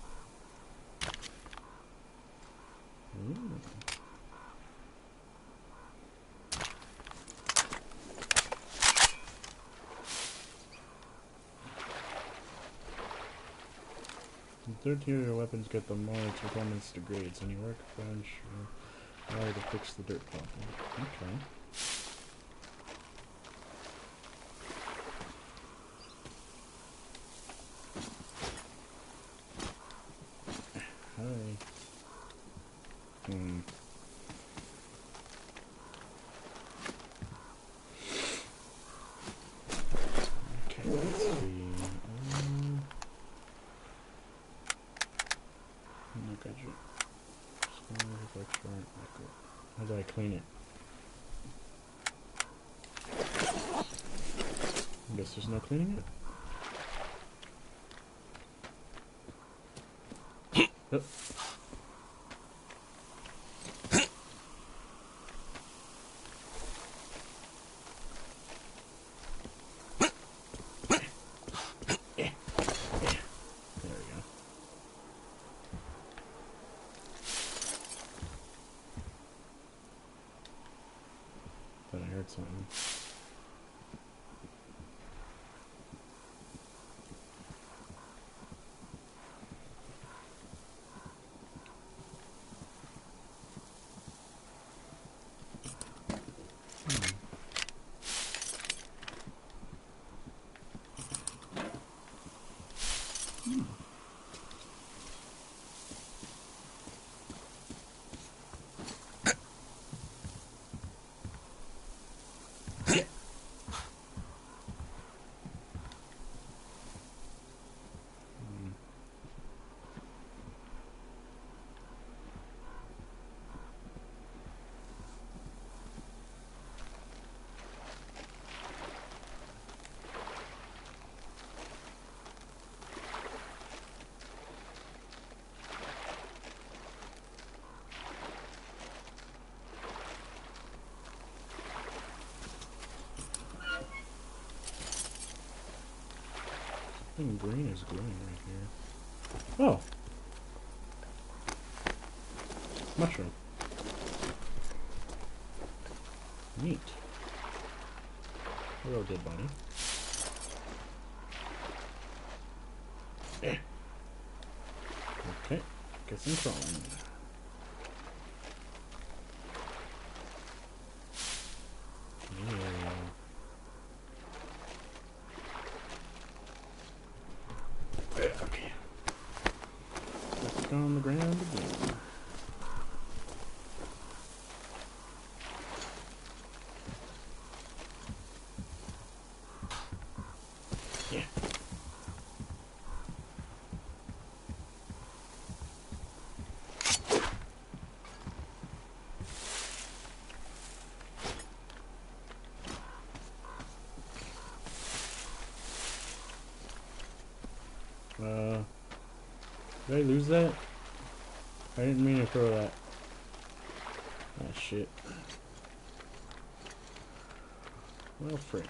Ooh. The third tier of your weapons get the more its performance degrades. Any workbench or to fix the dirt problem. Okay. Hi. Okay, let's see. Look at you. How do I clean it? I guess there's no cleaning it. Oh. Something. Something green is glowing right here. Oh! Mushroom. Neat. Hello, dead body. Okay, get some crawling. Okay. Let's go on the ground again. Yeah. Did I lose that? I didn't mean to throw that. Ah, shit. Well, frick.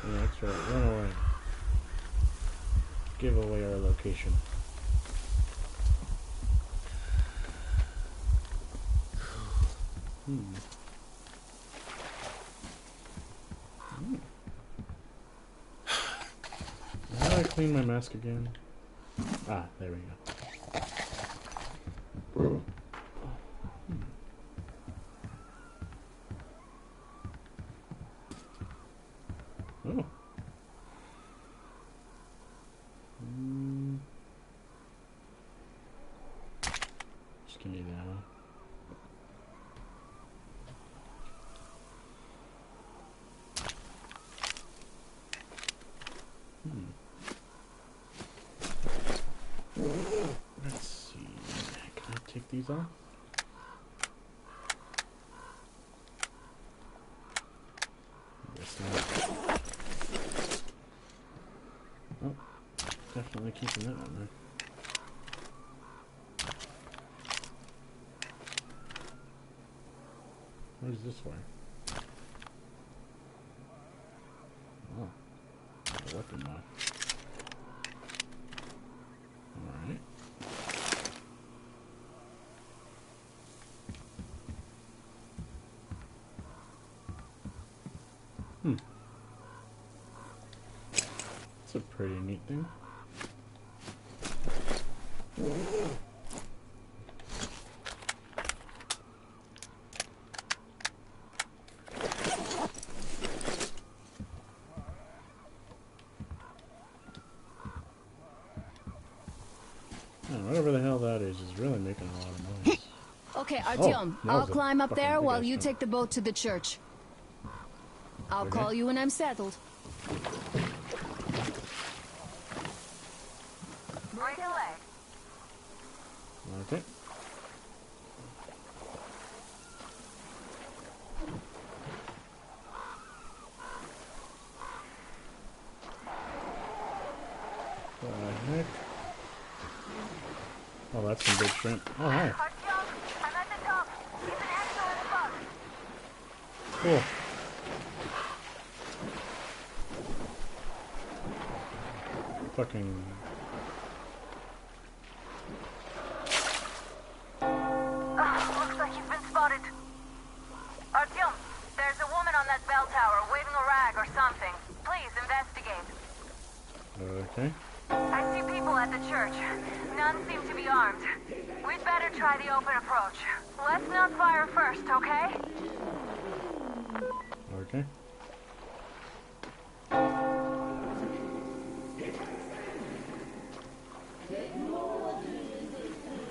Yeah, that's right. Run away. Give away our location. How do I clean my mask again? Ah, there we go. Oh. these off? Guess not. Oh, definitely keeping that on there. Where's this way? Oh, a weapon mod. Alright. That's a pretty neat thing. Whatever the hell that is really making a lot of noise. Okay, Artyom, I'll climb up there while you jump. take the boat to the church. I'll call you when I'm settled. Break a leg. Okay. What the heck? Oh, that's some big shrimp. Oh, hi. Artyom, I'm at the top. Keep an excellent spot. Cool. Fucking... Looks like you've been spotted. Artyom, there's a woman on that bell tower waving a rag or something. Please investigate. Okay. I see people at the church. None seem to be armed. We'd better try the open approach. Let's not fire first, okay? Okay.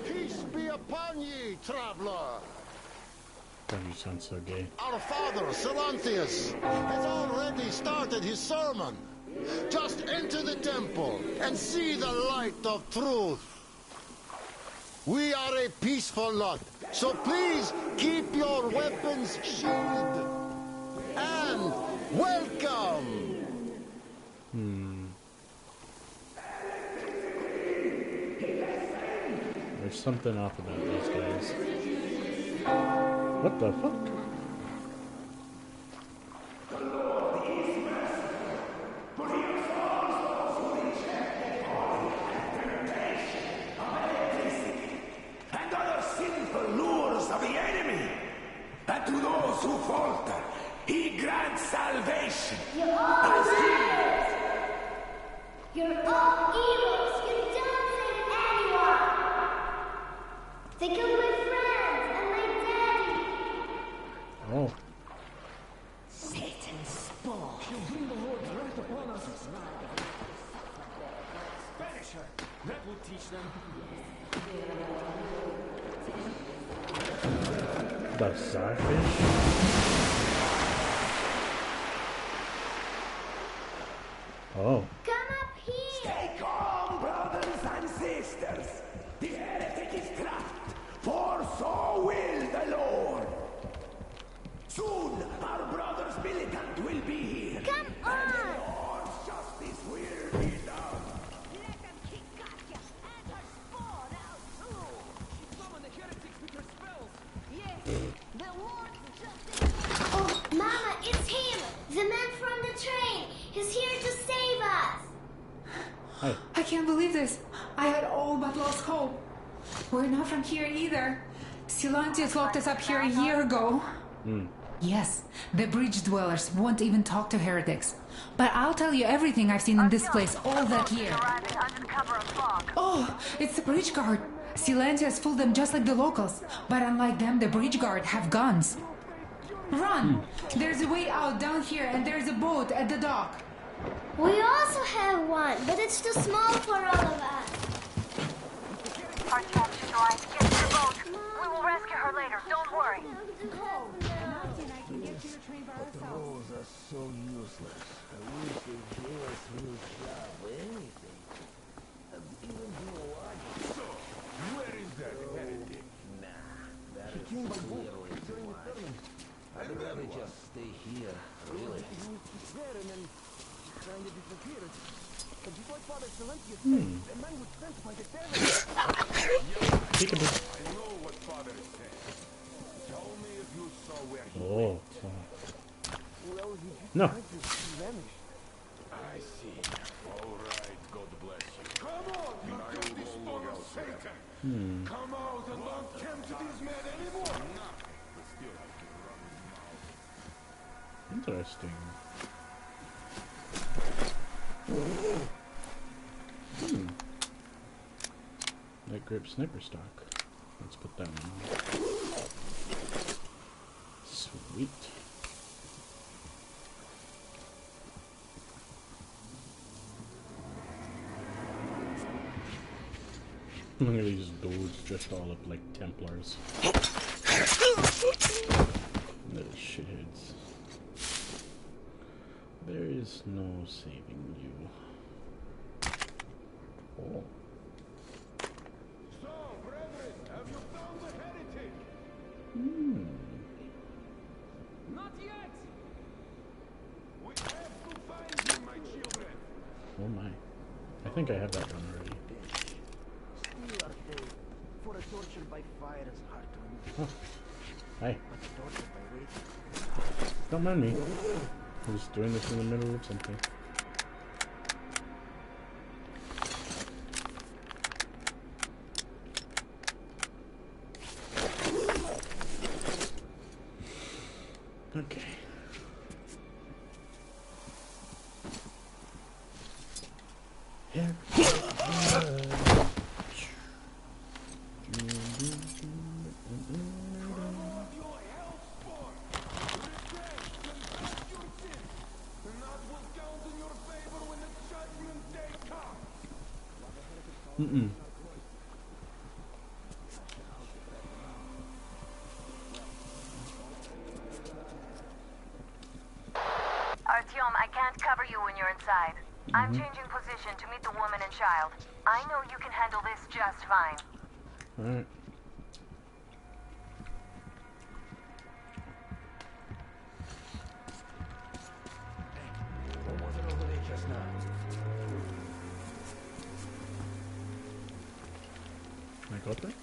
Peace be upon ye, traveler. God, you sound so gay. Our father, Silanthius, has already started his sermon. Just enter the temple and see the light of truth. We are a peaceful lot, so please keep your weapons sheathed. And welcome! There's something off about these guys. What the fuck? And other sinful lures of the enemy. And to those who falter, he grants salvation. You're all liars! You're all evils! You don't save anyone! They killed my friends and my daddy! Oh. Satan's spawn! She'll bring the Lord's wrath upon us! Banish her. That will teach them. The starfish? Oh. Come up here! Stay calm, brothers and sisters. The heretic is trapped, for so will the Lord. Soon, our brothers militant will be here. Come And on! the Lord's justice will be done. Let them kick Katya and her spawn out too! She summoned the heretics with her spells. Yes, the Lord's justice! Oh, Mama, it's him! The man from the train! He's here to save us! Hi. I can't believe this. I had all but lost hope. We're not from here either. Silantius locked us up here a year ago. Yes, the bridge dwellers won't even talk to heretics. But I'll tell you everything I've seen in this place all that year. Arriving under the cover of fog. Oh, it's the bridge guard. Silantius fooled them just like the locals. But unlike them, the bridge guard have guns. Run! There's a way out down here and there's a boat at the dock. We also have one, but it's too small for all of us. Artyom, she's right. Get to the boat. We will rescue her later. Don't worry. Those are so useless. I wish they gave us real job or anything. Even do a watch. So, where is that heretic? king by book during the sermon. I'd rather just stay here, really. He was there and then kind of disappeared. But before Father Silentius said, a man was sent by the devil. I know what Father said. Tell me if you saw where he went. Well, he just No. vanished. I see. All right, God bless you. Come on, you guilty spawn of Satan! Come out and don't tempt these men anymore! No, but still I can run his mouth. Interesting. Light grip sniper stock. Let's put that on. Sweet. Look at these dudes dressed all up like Templars. Little shitheads. There is no saving you. Oh. So, brethren, have you found the heretic? Not yet! We have to find him, my children! Oh my. I think I have that one already. Still are they, for a tortured by fire is hard to endure. Oh. Hi. But tortured by waiting. Don't mind me. I'm just doing this in the middle of something. Okay. Here. Artyom, I can't cover you when you're inside. I'm changing position to meet the woman and child. I know you can handle this just fine. Alright. What was it over there just now? I got that?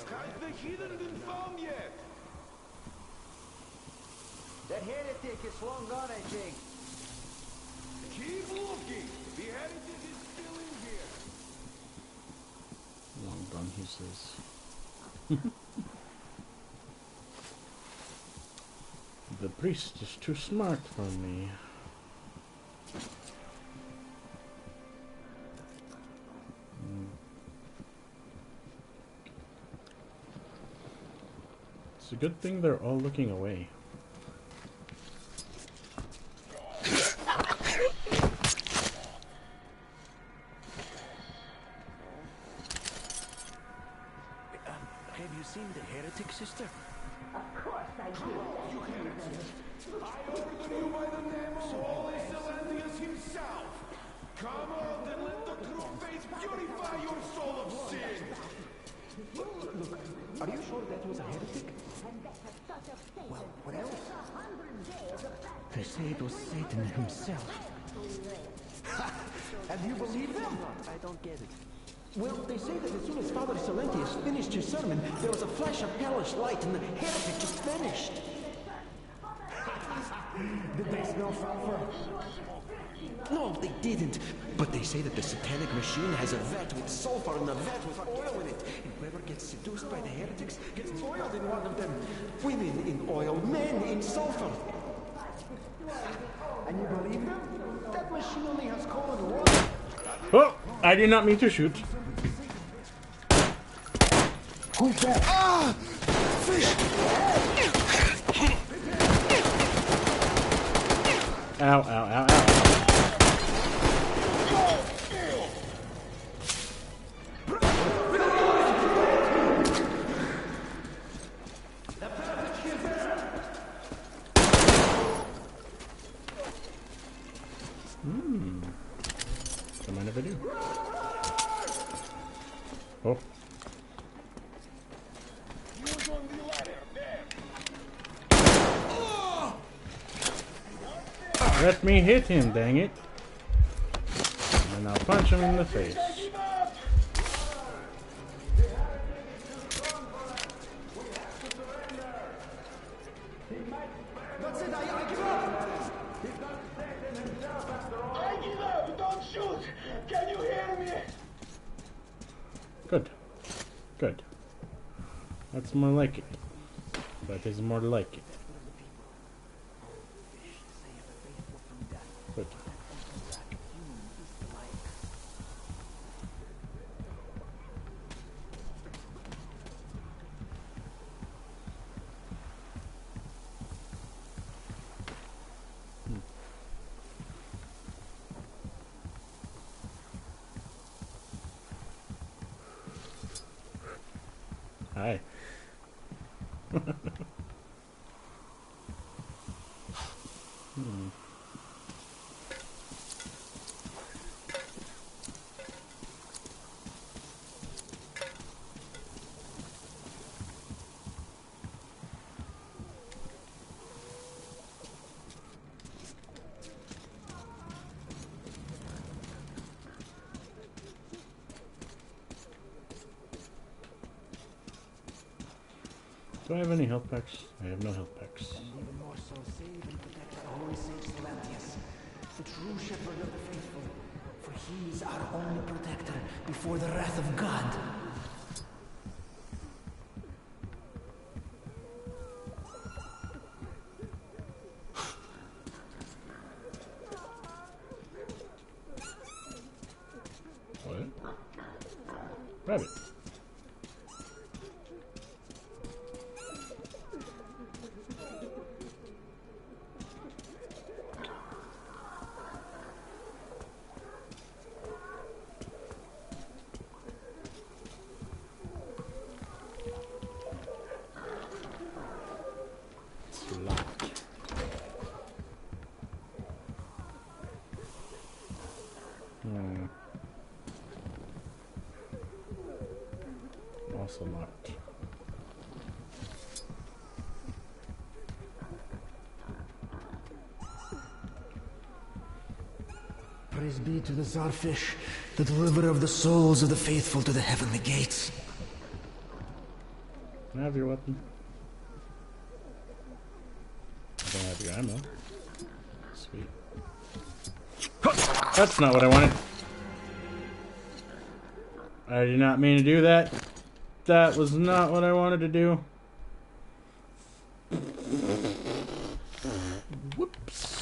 Has the heathen been found yet? The heretic is long gone, I think. Keep looking! The heretic is still in here! Long done, he says. The priest is too smart for me. It's a good thing they're all looking away. Have you seen the heretic, sister? Of course I do. You heretic! I order you by the name of Holy Silentius himself! Come out and let the true faith purify your soul of sin! Look, are you sure that was a heretic? Well, what else? They say it was Satan himself. And you believe them? I don't get it. Well, they say that as soon as Father Silentius finished his sermon, there was a flash of hellish light and the heretic just vanished. Did they smell sulfur? No, they didn't. But they say that the satanic machine has a vat with sulfur and a vat with oil in it. And whoever gets seduced by the heretics gets oiled in one of them. Women in oil, men in sulfur. And you believe them? That machine only has coal and water. Oh! I did not mean to shoot. Who's that? Ah! Fish! Ow, ow, ow, ow. Oh. Let me hit him, dang it. And I'll punch him in the face. That's it, I give up! I give up! Don't shoot! Can you hear me? Good. Good. That's more like it. That is more like it. Good. Hi. Do I have any health packs? I have no health packs. And even more so, save and protect the holy Saint Silantius, the true shepherd of the faithful, for he is our only protector before the wrath of God. What? Rabbit. Also locked. Praise be to the Czarfish, the deliverer of the souls of the faithful to the heavenly gates. Can I have your weapon? I don't have your ammo. Sweet. That's not what I wanted. I did not mean to do that. That was not what I wanted to do. Whoops.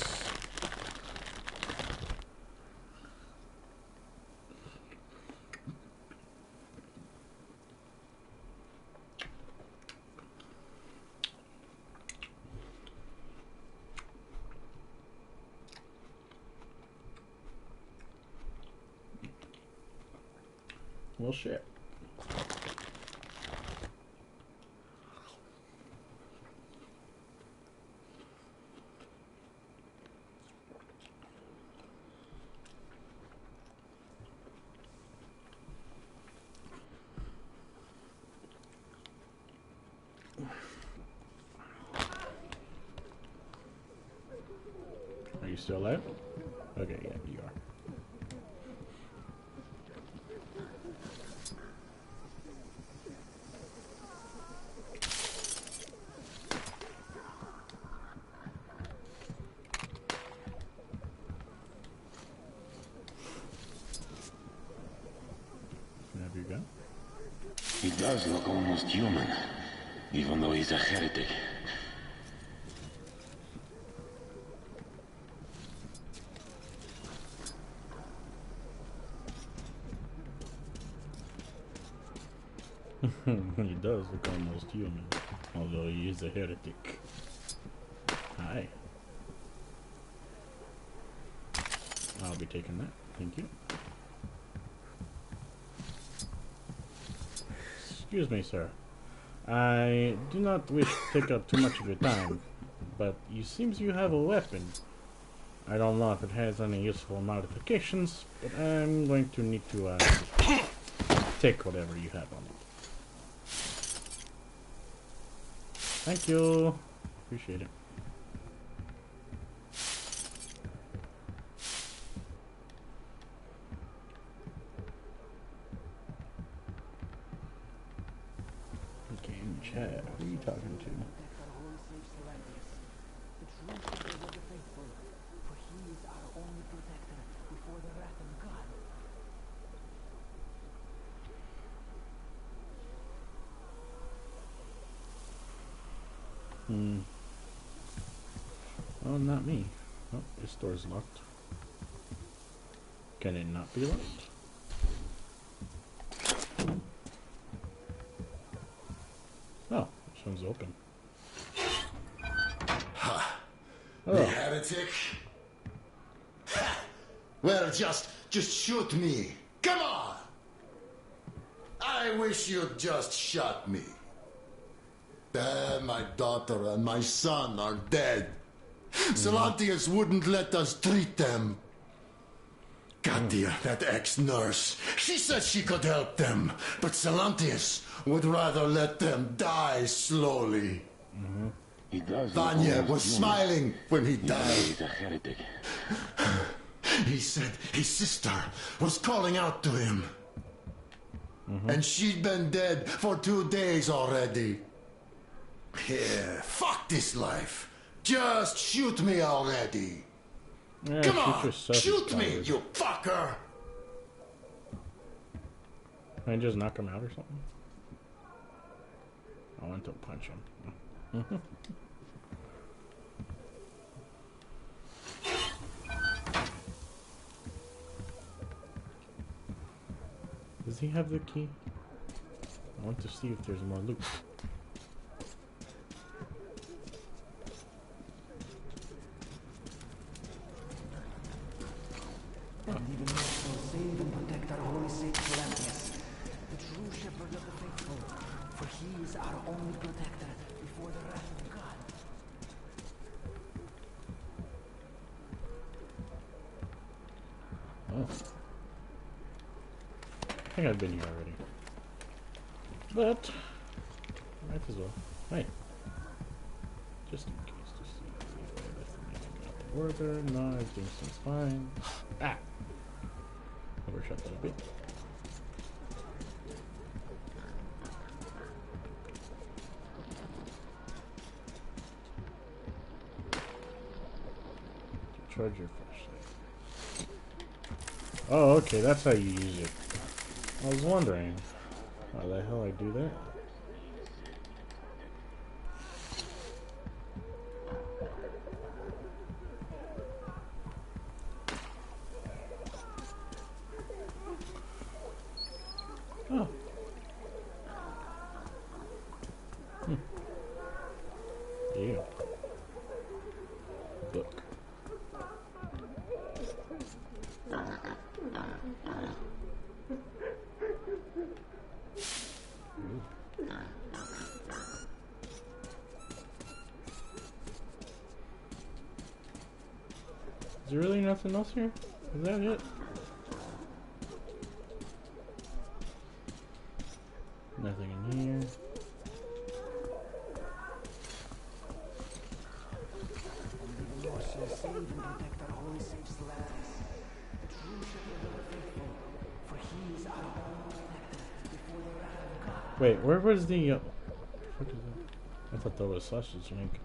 Well, shit. Are you still alive? Okay, yeah, you are. Have you gun? He does look almost human, even though he's a heretic. He does look almost human, although he is a heretic. Hi. I'll be taking that. Thank you. Excuse me, sir. I do not wish to take up too much of your time, but it seems you have a weapon. I don't know if it has any useful modifications, but I'm going to need to take whatever you have on it. Thank you. Appreciate it. Okay, in chat, who are you talking to? Oh, not me. Oh, this door's locked. Can it not be locked? Oh, this one's open. Ha! Oh. The heretic? Ha! Well, just shoot me. Come on! I wish you'd just shot me. My daughter and my son are dead. Celantius wouldn't let us treat them. Katia, that ex-nurse, she said she could help them, but Celantius would rather let them die slowly. He does. Vanya was smiling when he died. He's a heretic. He said his sister was calling out to him. And she'd been dead for 2 days already. Yeah, fuck this life. Just shoot me already. Yeah, Come on, yourself, shoot me, you fucker! Can I just knock him out or something? I want to punch him. Does he have the key? I want to see if there's more loot. And even more so, save and protect our holy sage Celantius, the true shepherd of the faithful, for he is our only protector before the wrath of God. Oh. I think I've been here already. But, might as well. Hey. Just in case to see if everything got the order. No, everything seems fine. Ah! Overshot that a bit. Charge your flashlight. Oh, okay, that's how you use it. I was wondering how the hell I do that. Oh. Yeah. Book. Is there really nothing else here? Is that it? Nothing in here. Wait, where was the... what is that? I thought that was sausage link.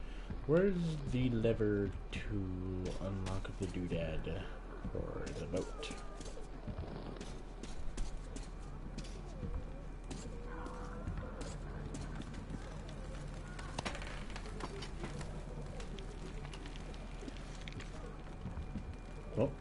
Where's the lever to unlock the doodad for the boat? Oh.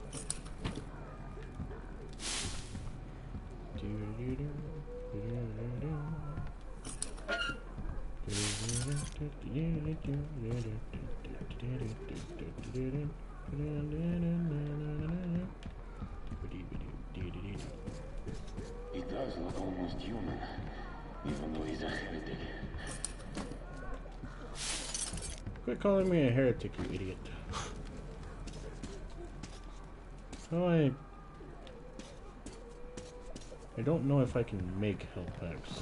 He does look almost human, even though he's a heretic. Quit calling me a heretic, you idiot. So I don't know if I can make health packs.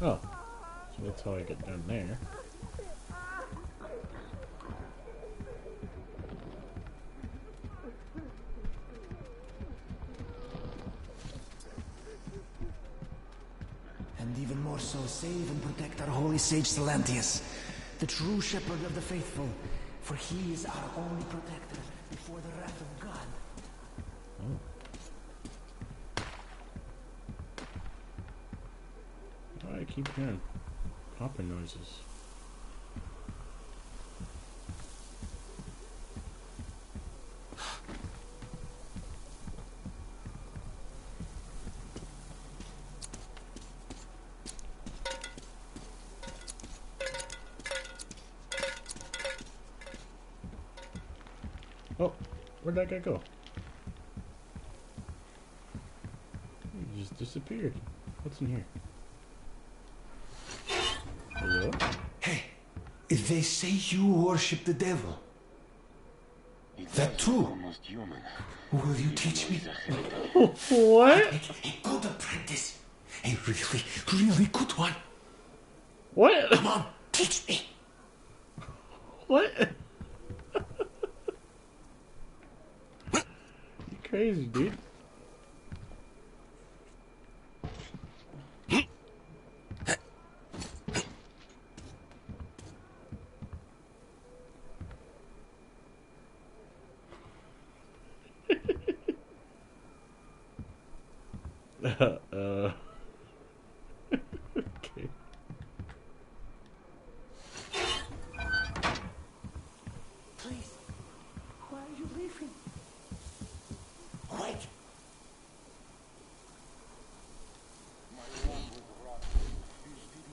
Oh, so that's how I get down there. And even more so, save and protect our holy sage Silantius, the true shepherd of the faithful, for he is our only protector before the wrath of God. Oh, I keep hearing popping noises. Oh, where'd that guy go? He just disappeared. What's in here? Hello? Hey, if they say you worship the devil, that too, will you teach me? What? A good apprentice. A really good one. What? Come on, teach me. What? You crazy, dude. Okay. Please, why are you leaving? Wait.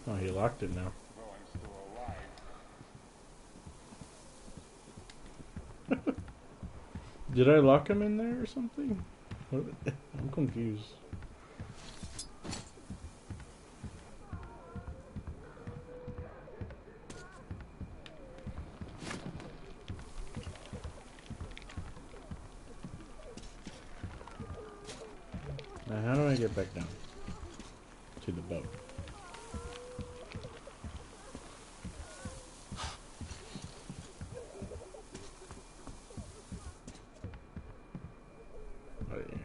Oh, he locked it now. Did I lock him in there or something? What? I'm confused. Now, how do I get back down to the boat? Oh, yeah.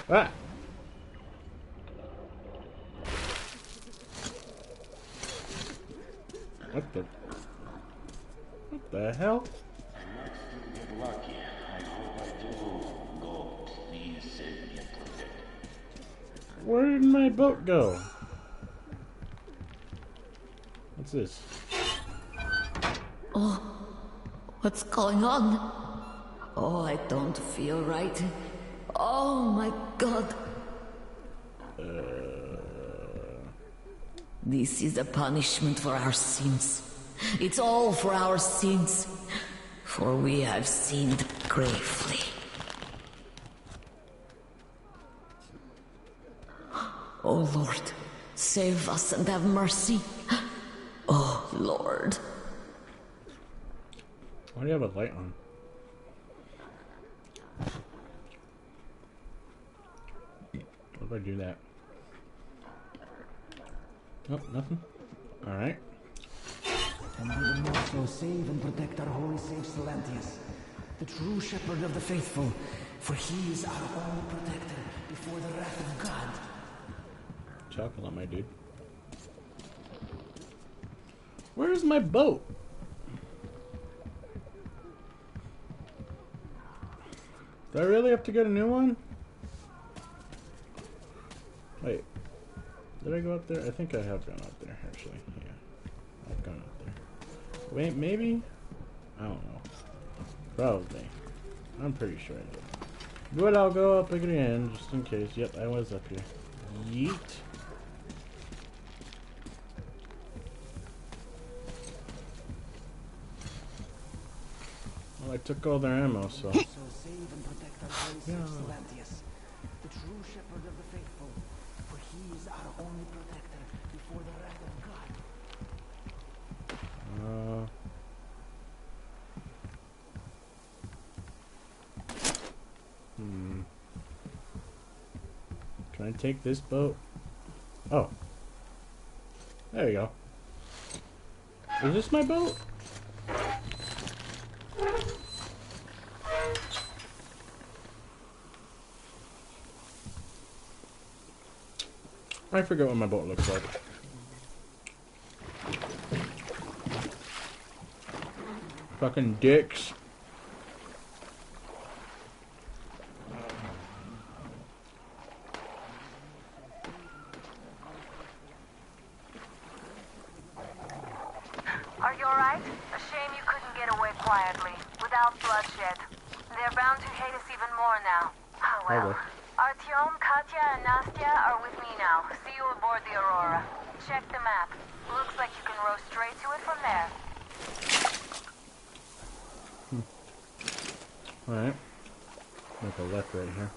Ah! What the hell? Get lucky. I hope I do. Go, please save me and protect. Where did my boat go? What's this? Oh, what's going on? Oh, I don't feel right. Oh my God. This is a punishment for our sins. It's all for our sins. For we have sinned gravely. Oh Lord, save us and have mercy. Oh Lord. Why do you have a light on? What if I do that? Oh, nothing. Alright. And even more so, save and protect our holy sage Silantius, the true shepherd of the faithful, for he is our only protector before the wrath of God. Chocolate, my dude. Where's my boat? Do I really have to get a new one? Wait. Did I go up there? I think I have gone up there, actually. Yeah. I've gone up there. Wait, maybe? I don't know. Probably. I'm pretty sure I did. But I'll go up again, just in case. Yep, I was up here. Yeet. Well, I took all their ammo, so. So save and protect our holy saint Silantius, the true shepherd of the faithful, for he is our only protector before the wrath of God. Can I take this boat? Oh. There you go. Is this my boat? I forget what my boat looks like. Fucking dicks. Are you alright? A shame you couldn't get away quietly, without bloodshed. They're bound to hate us even more now. Oh well. Okay. Artyom, Katya, and Nastya are with me now. See you aboard the Aurora. Check the map. Looks like you can row straight to it from there. Alright. Make a left right here.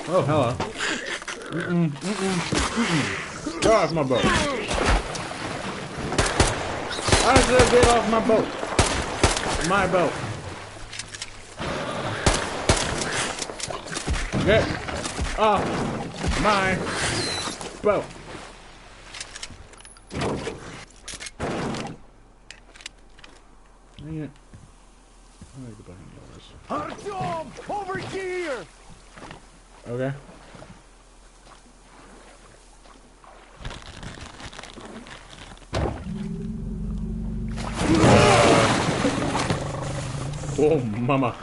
Oh, hello. Get off my boat. I said get off my boat. My boat. Get off my boat. Dang it. I'm gonna go behind yours. Artyom! Over here! Okay. Oh, mama.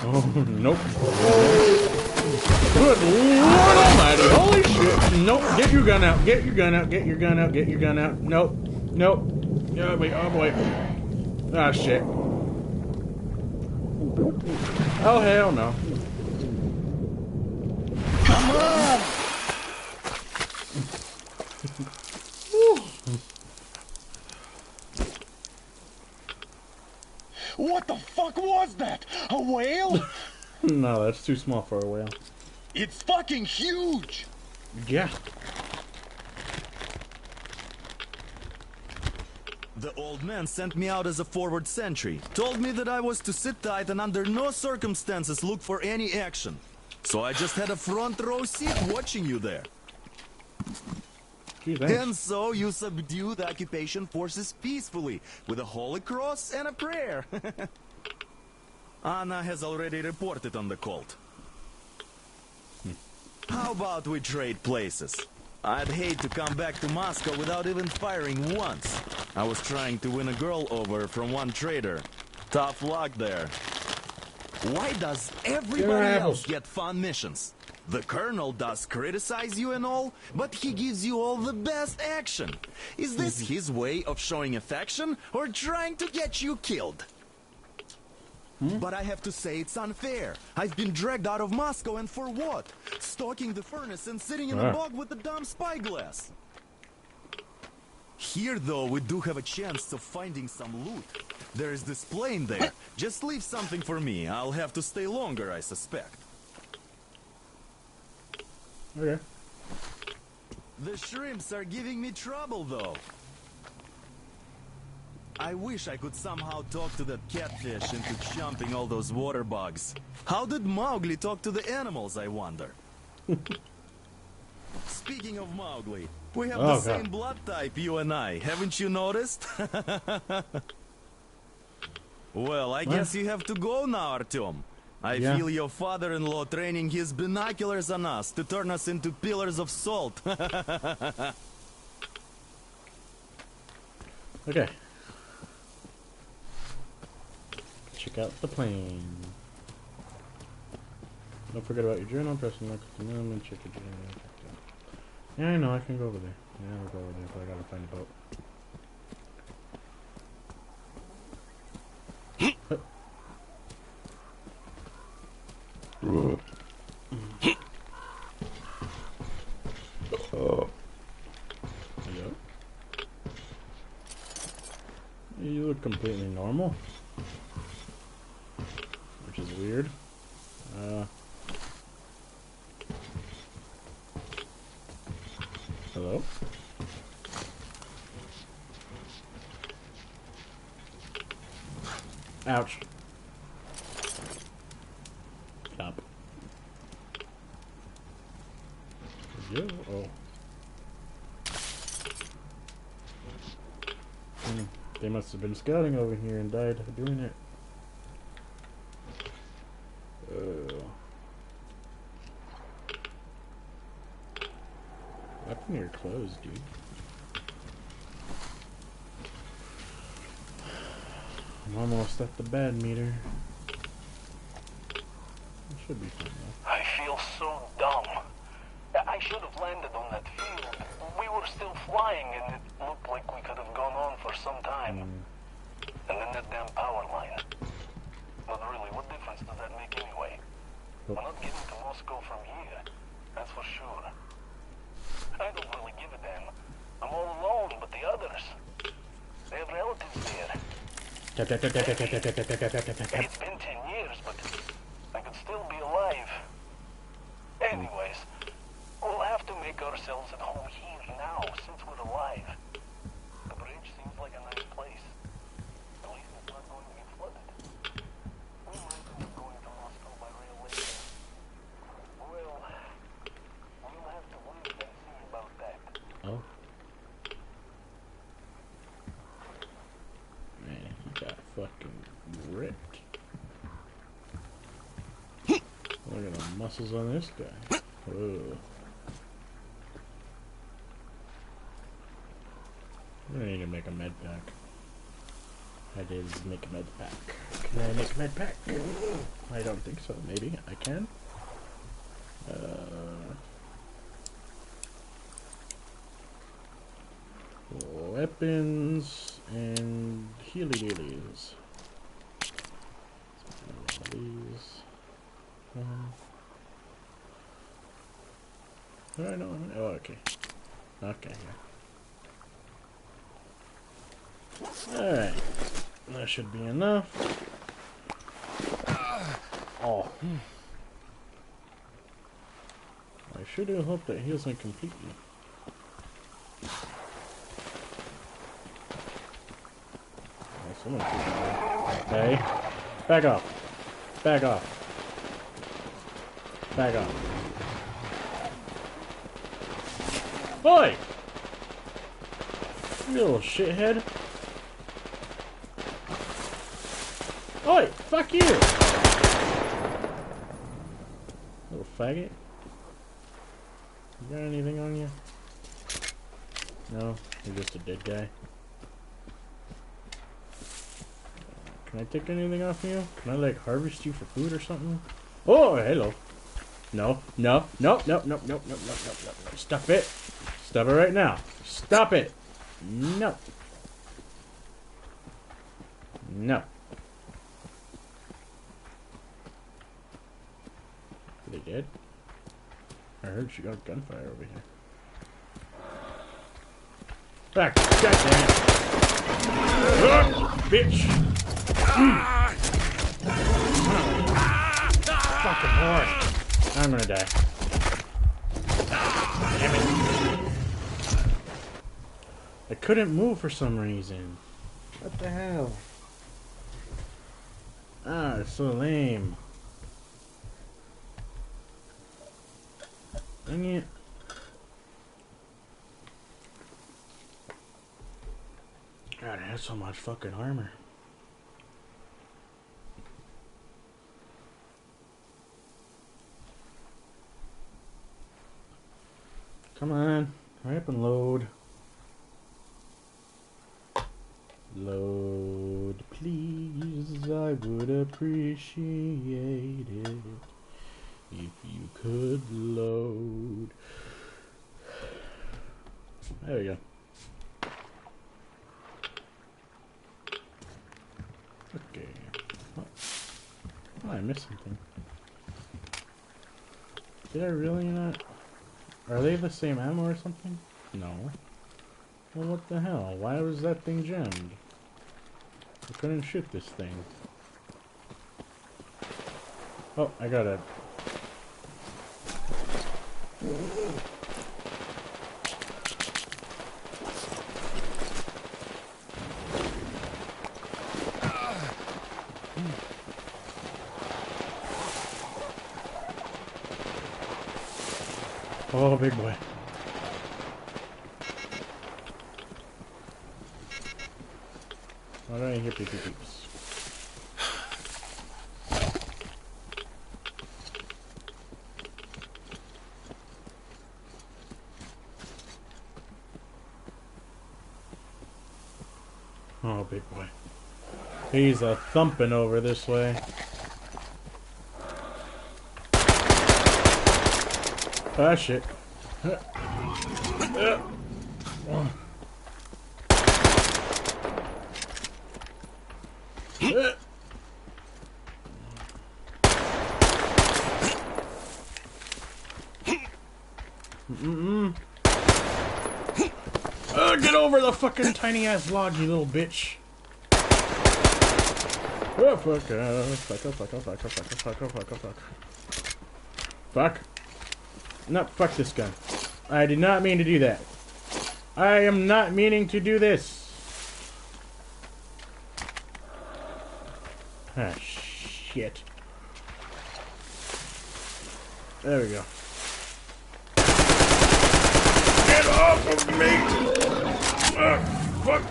Oh, nope. Good Lord Almighty. Holy shit. Nope. Get your gun out. Get your gun out. Get your gun out. Get your gun out. Nope. Nope. Oh, wait. Oh, boy. Ah, shit. Oh, hell no. Come on! What the fuck was that? A whale? No, that's too small for a whale. It's fucking huge! Yeah. The old man sent me out as a forward sentry. Told me that I was to sit tight and under no circumstances look for any action. So I just had a front row seat watching you there. Gee, and so you subdue the occupation forces peacefully with a holy cross and a prayer. Anna has already reported on the cult. How about we trade places? I'd hate to come back to Moscow without even firing once. I was trying to win a girl over from one trader. Tough luck there. Why does everybody else get fun missions? The colonel does criticize you and all, but he gives you all the best action. Is this his way of showing affection or trying to get you killed? But I have to say it's unfair. I've been dragged out of Moscow, and for what? Stalking the furnace and sitting in the bog with the dumb spyglass. Here, though, we do have a chance of finding some loot. There is this plane there. Just leave something for me. I'll have to stay longer, I suspect. Okay. The shrimps are giving me trouble, though. I wish I could somehow talk to that catfish into chomping all those water bugs. How did Mowgli talk to the animals, I wonder? Speaking of Mowgli, we have the same blood type, you and I. Haven't you noticed? Well, I guess you have to go now, Artyom. I feel your father-in-law training his binoculars on us to turn us into pillars of salt. Okay. Check out the plane. Don't forget about your journal. Press the next minimum and check your journal. Yeah, I know. I can go over there. Yeah, I'll go over there, but I gotta find a boat. You look completely normal. Which is weird. Hello? Ouch. Stop. Yo, oh. They must have been scouting over here and died doing it. Up in your clothes, dude. I'm almost at the bad meter. It should be fine though. I feel so dumb. I should have landed on that field. We were still flying and it looked like we could have gone on for some time. And then that damn power line. But really, what difference does that make anyway? We're not getting to Moscow from here. That's for sure. I don't really give a damn. I'm all alone, but the others, they have relatives there. It's been 10 years, but I could still be alive. Anyways, we'll have to make ourselves at home here now, since we're alive. The bridge seems like a nice place. At least it's not going to get flooded. We might end up going to Moscow by rail later. Well, we'll have to wait and see about that. Oh. Man, he got fucking ripped. Look at the muscles on this guy. Whoa. I need to make a med pack. That is make a med pack. Can I make a med pack? I don't think so. Maybe I can. Weapons and healy dealies. These. Oh, no. Oh, okay. Okay. Alright. That should be enough. Oh. I sure do hope that heals me completely. Oh, someone okay. Back off. Back off. Back off. Boy! You little shithead. Oi! Fuck you! Little faggot. You got anything on you? No? You're just a dead guy. Can I take anything off you? Can I like harvest you for food or something? Oh, hello. No, no, no, no, no, no, no, no, no, no, no. Stop it. Stop it right now. Stop it. No. No. Are they dead? I heard she got gunfire over here. Back! God damn it! Bitch! Fucking whore! I'm gonna die. Damn it! I couldn't move for some reason. What the hell? Ah, it's so lame. Dang it. God, I have so much fucking armor. Come on, hurry up and load. Load, please. I would appreciate it if you could load. There we go. Okay. Oh, I missed something. Did I really not? Are they the same ammo or something? No. Well, what the hell? Why was that thing jammed? I couldn't shoot this thing. Oh, I got it. Oh, big boy. Why do I hear peep peeps? Oh, big boy. He's a thumping over this way. Ah, shit. Get over the fucking tiny ass log, you little bitch. Oh, fuck. Fuck. No, fuck this gun. I did not mean to do that. I am not meaning to do this. Ah, shit. There we go. Get off of me! Fuck!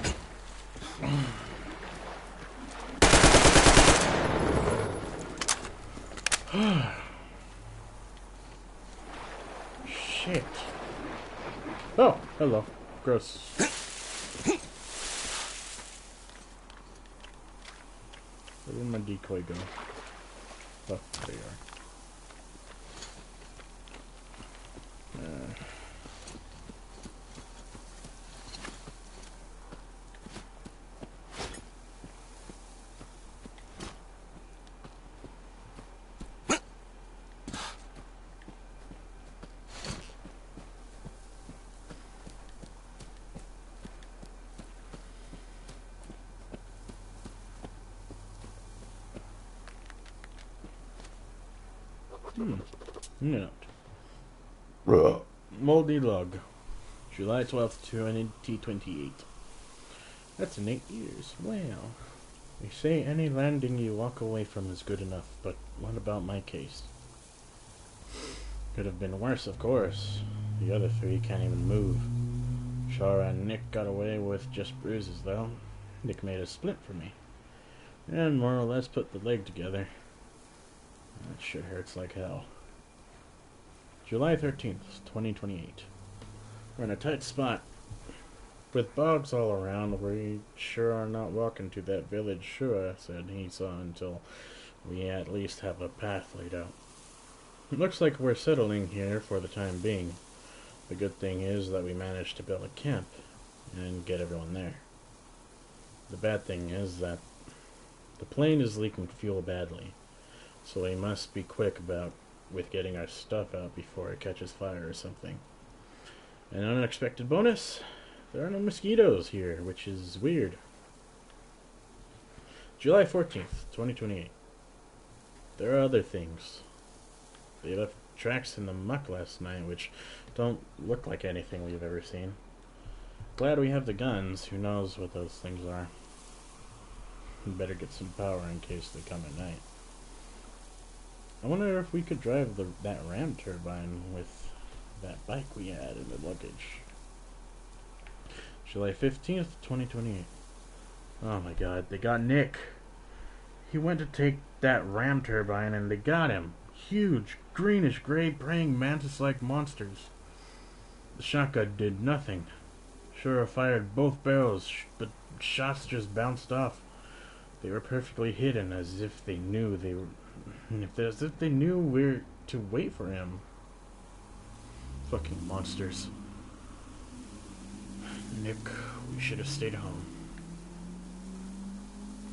Shit. Oh, hello. Gross. Where did my decoy go? Oh, there you are. Note. Moldy log. July 12th, 2028. That's in 8 years. Wow. They say any landing you walk away from is good enough, but what about my case? Could have been worse, of course. The other three can't even move. Shara and Nick got away with just bruises, though. Nick made a splint for me. And more or less put the leg together. That shit hurts like hell. July 13th, 2028. We're in a tight spot. With bogs all around, we sure are not walking to that village Shura said he saw until we at least have a path laid out. It looks like we're settling here for the time being. The good thing is that we managed to build a camp and get everyone there. The bad thing is that the plane is leaking fuel badly, so we must be quick with getting our stuff out before it catches fire or something. An unexpected bonus, there are no mosquitoes here, which is weird. July 14th, 2028. There are other things. They left tracks in the muck last night, which don't look like anything we've ever seen. Glad we have the guns. Who knows what those things are. We better get some power in case they come at night. I wonder if we could drive that ram turbine with that bike we had in the luggage. July 15th, 2028. Oh my god, they got Nick. He went to take that ram turbine and they got him. Huge, greenish gray praying mantis-like monsters. The shotgun did nothing. Shura fired both barrels, but shots just bounced off. They were perfectly hidden, as if they knew where to wait for him. Fucking monsters. Nick, we should have stayed home.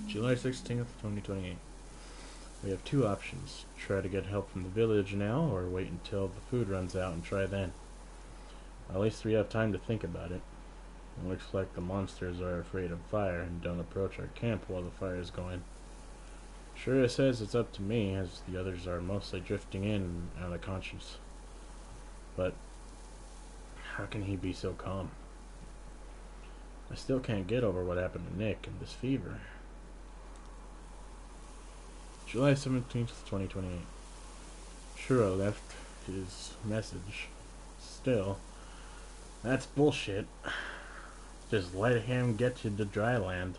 July 16th, 2028. We have two options. Try to get help from the village now, or wait until the food runs out and try then. At least we have time to think about it. It looks like the monsters are afraid of fire and don't approach our camp while the fire is going. Shura says it's up to me, as the others are mostly drifting in out of conscience. But how can he be so calm? I still can't get over what happened to Nick and this fever. July 17th, 2028. Shura left his message. Still, that's bullshit. Just let him get to the dry land.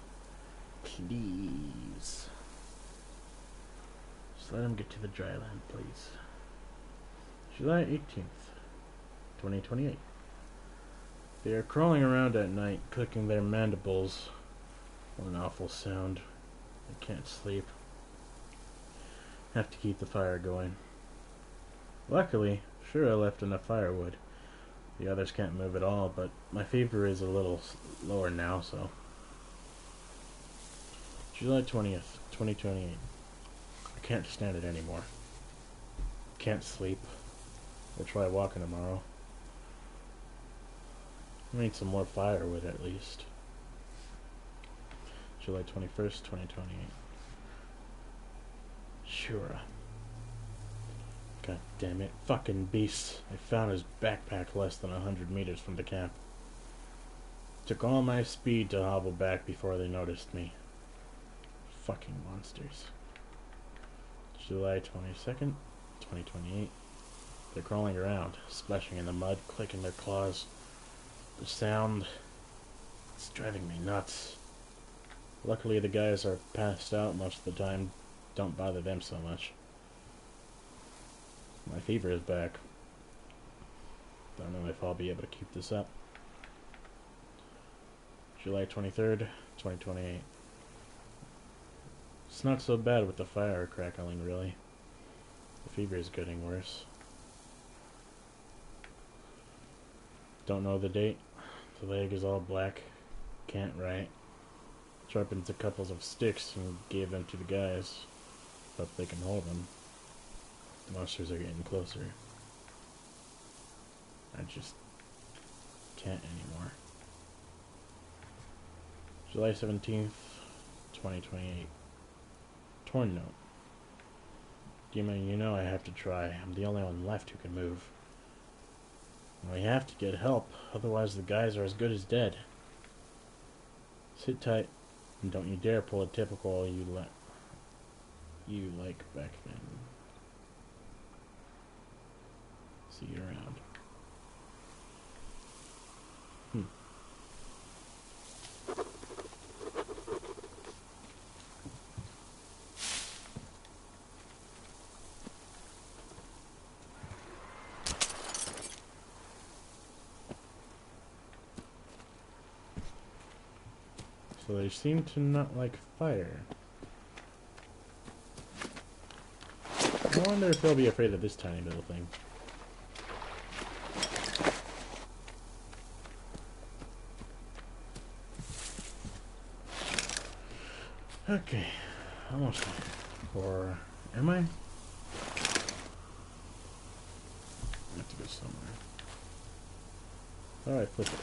Please. Just let him get to the dry land, please. July 18th, 2028. They are crawling around at night, clicking their mandibles. What an awful sound. I can't sleep. Have to keep the fire going. Luckily, Shura left enough firewood. The others can't move at all, but my fever is a little lower now, so. July 20th, 2028. I can't stand it anymore. Can't sleep. We'll try walking tomorrow. I need some more firewood at least. July 21st, 2028. Shura. God damn it. Fucking beasts. I found his backpack less than 100 meters from the camp. Took all my speed to hobble back before they noticed me. Fucking monsters. July 22nd, 2028. They're crawling around, splashing in the mud, clicking their claws. The sound, it's driving me nuts. Luckily the guys are passed out most of the time. Don't bother them so much. My fever is back. Don't know if I'll be able to keep this up. July 23rd, 2028. It's not so bad with the fire crackling, really. The fever is getting worse. Don't know the date. The leg is all black. Can't write. Sharpened a couple of sticks and gave them to the guys. Hope they can hold them. The monsters are getting closer. I just can't anymore. July 17th, 2028. Torn note. Demon, you know I have to try. I'm the only one left who can move. And we have to get help, otherwise the guys are as good as dead. Sit tight, and don't you dare pull a typical you like back then. See you around. So they seem to not like fire. I wonder if they'll be afraid of this tiny little thing. Okay, almost there. Or am I? I have to go somewhere. Alright, flip it.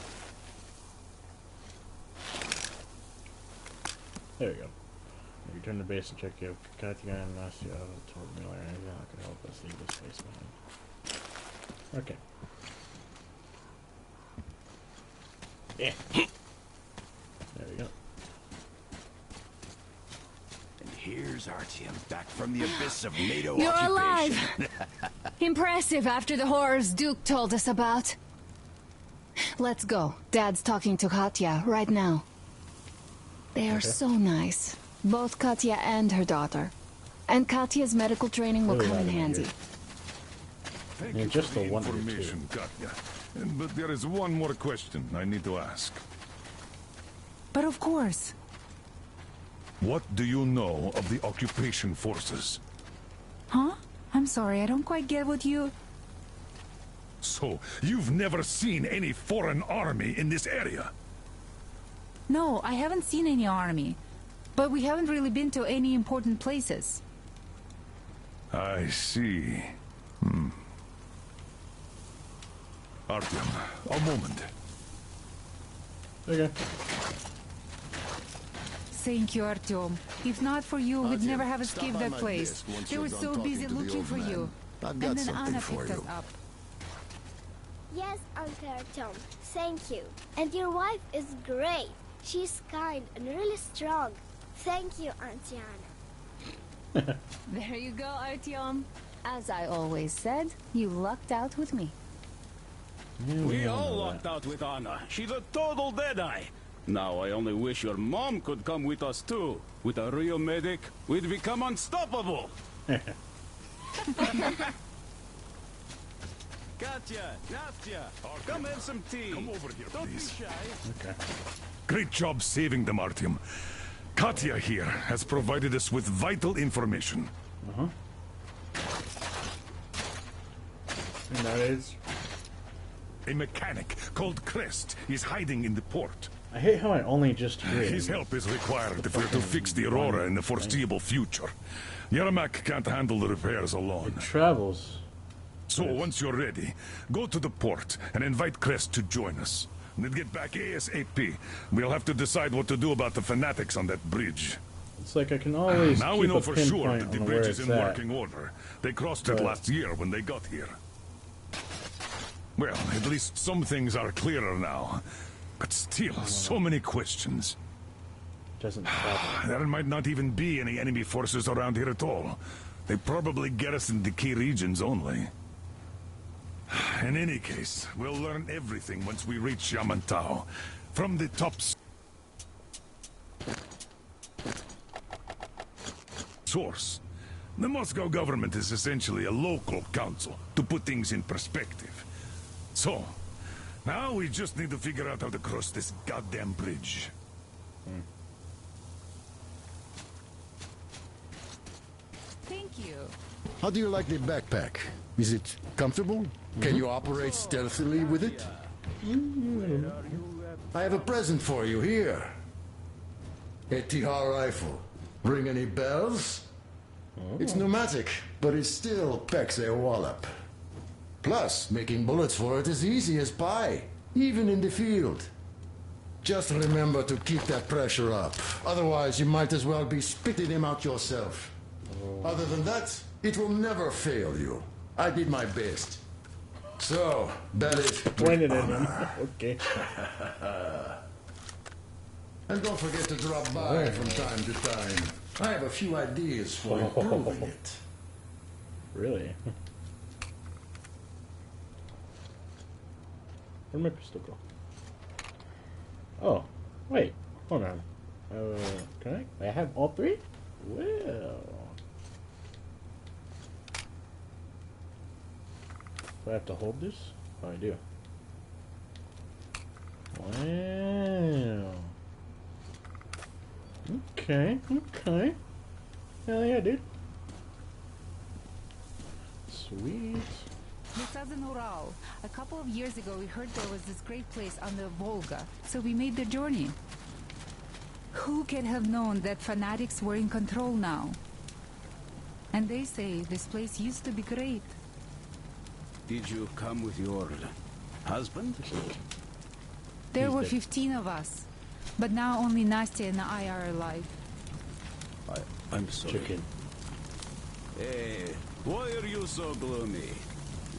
There we go. Return to base and check if Katya and Nastia told Miller anything that could help us leave this place behind. Okay. Yeah. There we go. And here's Artyom back from the abyss of NATO You're occupation. alive! Impressive after the horrors Duke told us about. Let's go. Dad's talking to Katya right now. They are so nice. Both Katya and her daughter. And Katya's medical training will come in handy. Thank you just for the a wonder, information, Katya. But there is one more question I need to ask. But of course. What do you know of the occupation forces? Huh? I'm sorry, I don't quite get what you... So, you've never seen any foreign army in this area? No, I haven't seen any army. But we haven't really been to any important places. I see. Artyom, a moment. Okay. Thank you, Artyom. If not for you, we'd never have escaped that place. They were so busy looking for you. I've And got then something Anna for picked us you. up. Yes, Uncle Artyom. Thank you. And your wife is great. She's kind and really strong. Thank you, Auntie Anna. There you go, Artyom. As I always said, you lucked out with me. We all lucked out with Anna. She's a total deadeye. Now I only wish your mom could come with us too. With a real medic, we'd become unstoppable. Katya, Nastya, come have some tea. Come over here, Don't please. be shy. Okay. Great job saving them, Artyom. Katya here has provided us with vital information. Uh-huh. And that is? A mechanic called Crest is hiding in the port. I hate how I only just hear it. His help is required if we're to fix the Aurora in the foreseeable future. Yermak can't handle the repairs alone. It travels. So once you're ready, go to the port and invite Crest to join us. Then get back ASAP. We'll have to decide what to do about the fanatics on that bridge. It's like I can always Now keep we know a for sure pinpoint that the on bridge where is it's in at. working order. They crossed it But- last year when they got here. Well, at least some things are clearer now. But still, so many questions. Doesn't stop. There might not even be any enemy forces around here at all. They probably garrison the key regions only. In any case, we'll learn everything once we reach Yamantau. From the top source. The Moscow government is essentially a local council, to put things in perspective. So, now we just need to figure out how to cross this goddamn bridge. Thank you. How do you like the backpack? Is it comfortable? Can you operate stealthily with it? I have a present for you here. A TR rifle. Ring any bells? It's pneumatic, but it still packs a wallop. Plus, making bullets for it is easy as pie, even in the field. Just remember to keep that pressure up. Otherwise, you might as well be spitting him out yourself. Other than that, it will never fail you. I did my best. So, that is... Pointed at him. Okay. And don't forget to drop by from time to time. I have a few ideas for improving it. Really? Where'd my pistol go? Oh, wait. Hold on. Can I have all three? Well... Do I have to hold this? Oh, I do. Wow. Okay, okay. Hell yeah, dude. Sweet. This is in Ural. A couple of years ago, we heard there was this great place on the Volga, so we made the journey. Who could have known that fanatics were in control now? And they say this place used to be great. Did you come with your husband? There were 15 of us, but now only Nastya and I are alive. I'm sorry. Chicken. Hey, why are you so gloomy?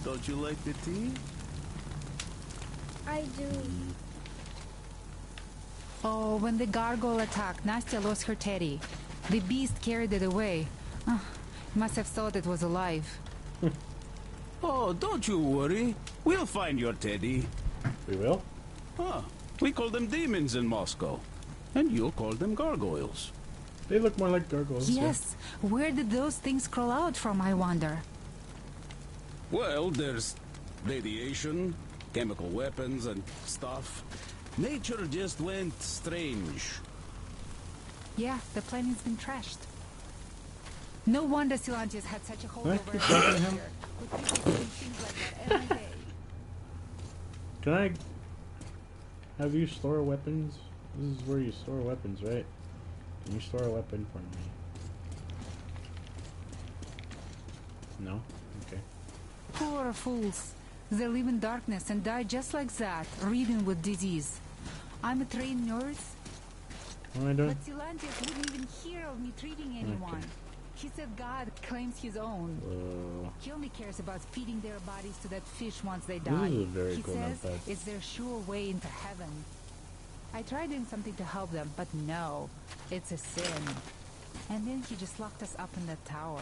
Don't you like the tea? I do. Oh, when the gargoyle attacked, Nastya lost her teddy. The beast carried it away. Must have thought it was alive. Oh, don't you worry. We'll find your teddy. We will? Ah, we call them demons in Moscow. And you call them gargoyles. They look more like gargoyles. Yes. Where did those things crawl out from, I wonder? Well, there's radiation, chemical weapons and stuff. Nature just went strange. Yeah, the planet's been trashed. No wonder Silantius had such a hold Can I over keep us talking to him? here. With people doing things like that every day. Can I have you store weapons? This is where you store weapons, right? Can you store a weapon for me? No? Okay. Poor fools. They live in darkness and die just like that, ridden with disease. I'm a trained nurse. What am I doing? But Silantius wouldn't even hear of me treating anyone. Okay. He said God claims his own. He only cares about feeding their bodies to that fish once they die. This is very He cool says notepad. it's their sure way into heaven. I tried doing something to help them, but no, it's a sin. And then he just locked us up in that tower.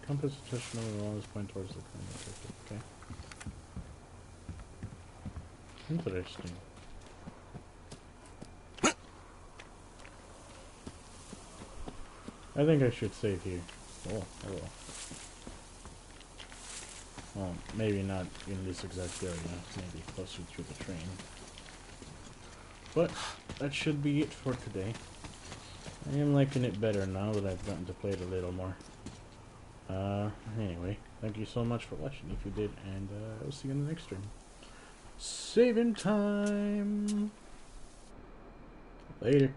Compass position over the wall is point towards the current objective. Okay. Interesting. I think I should save here. Oh, hello. Well, maybe not in this exact area. Maybe closer to the train. But that should be it for today. I am liking it better now that I've gotten to play it a little more. Anyway, thank you so much for watching if you did, and I'll see you in the next stream. Saving time! Later.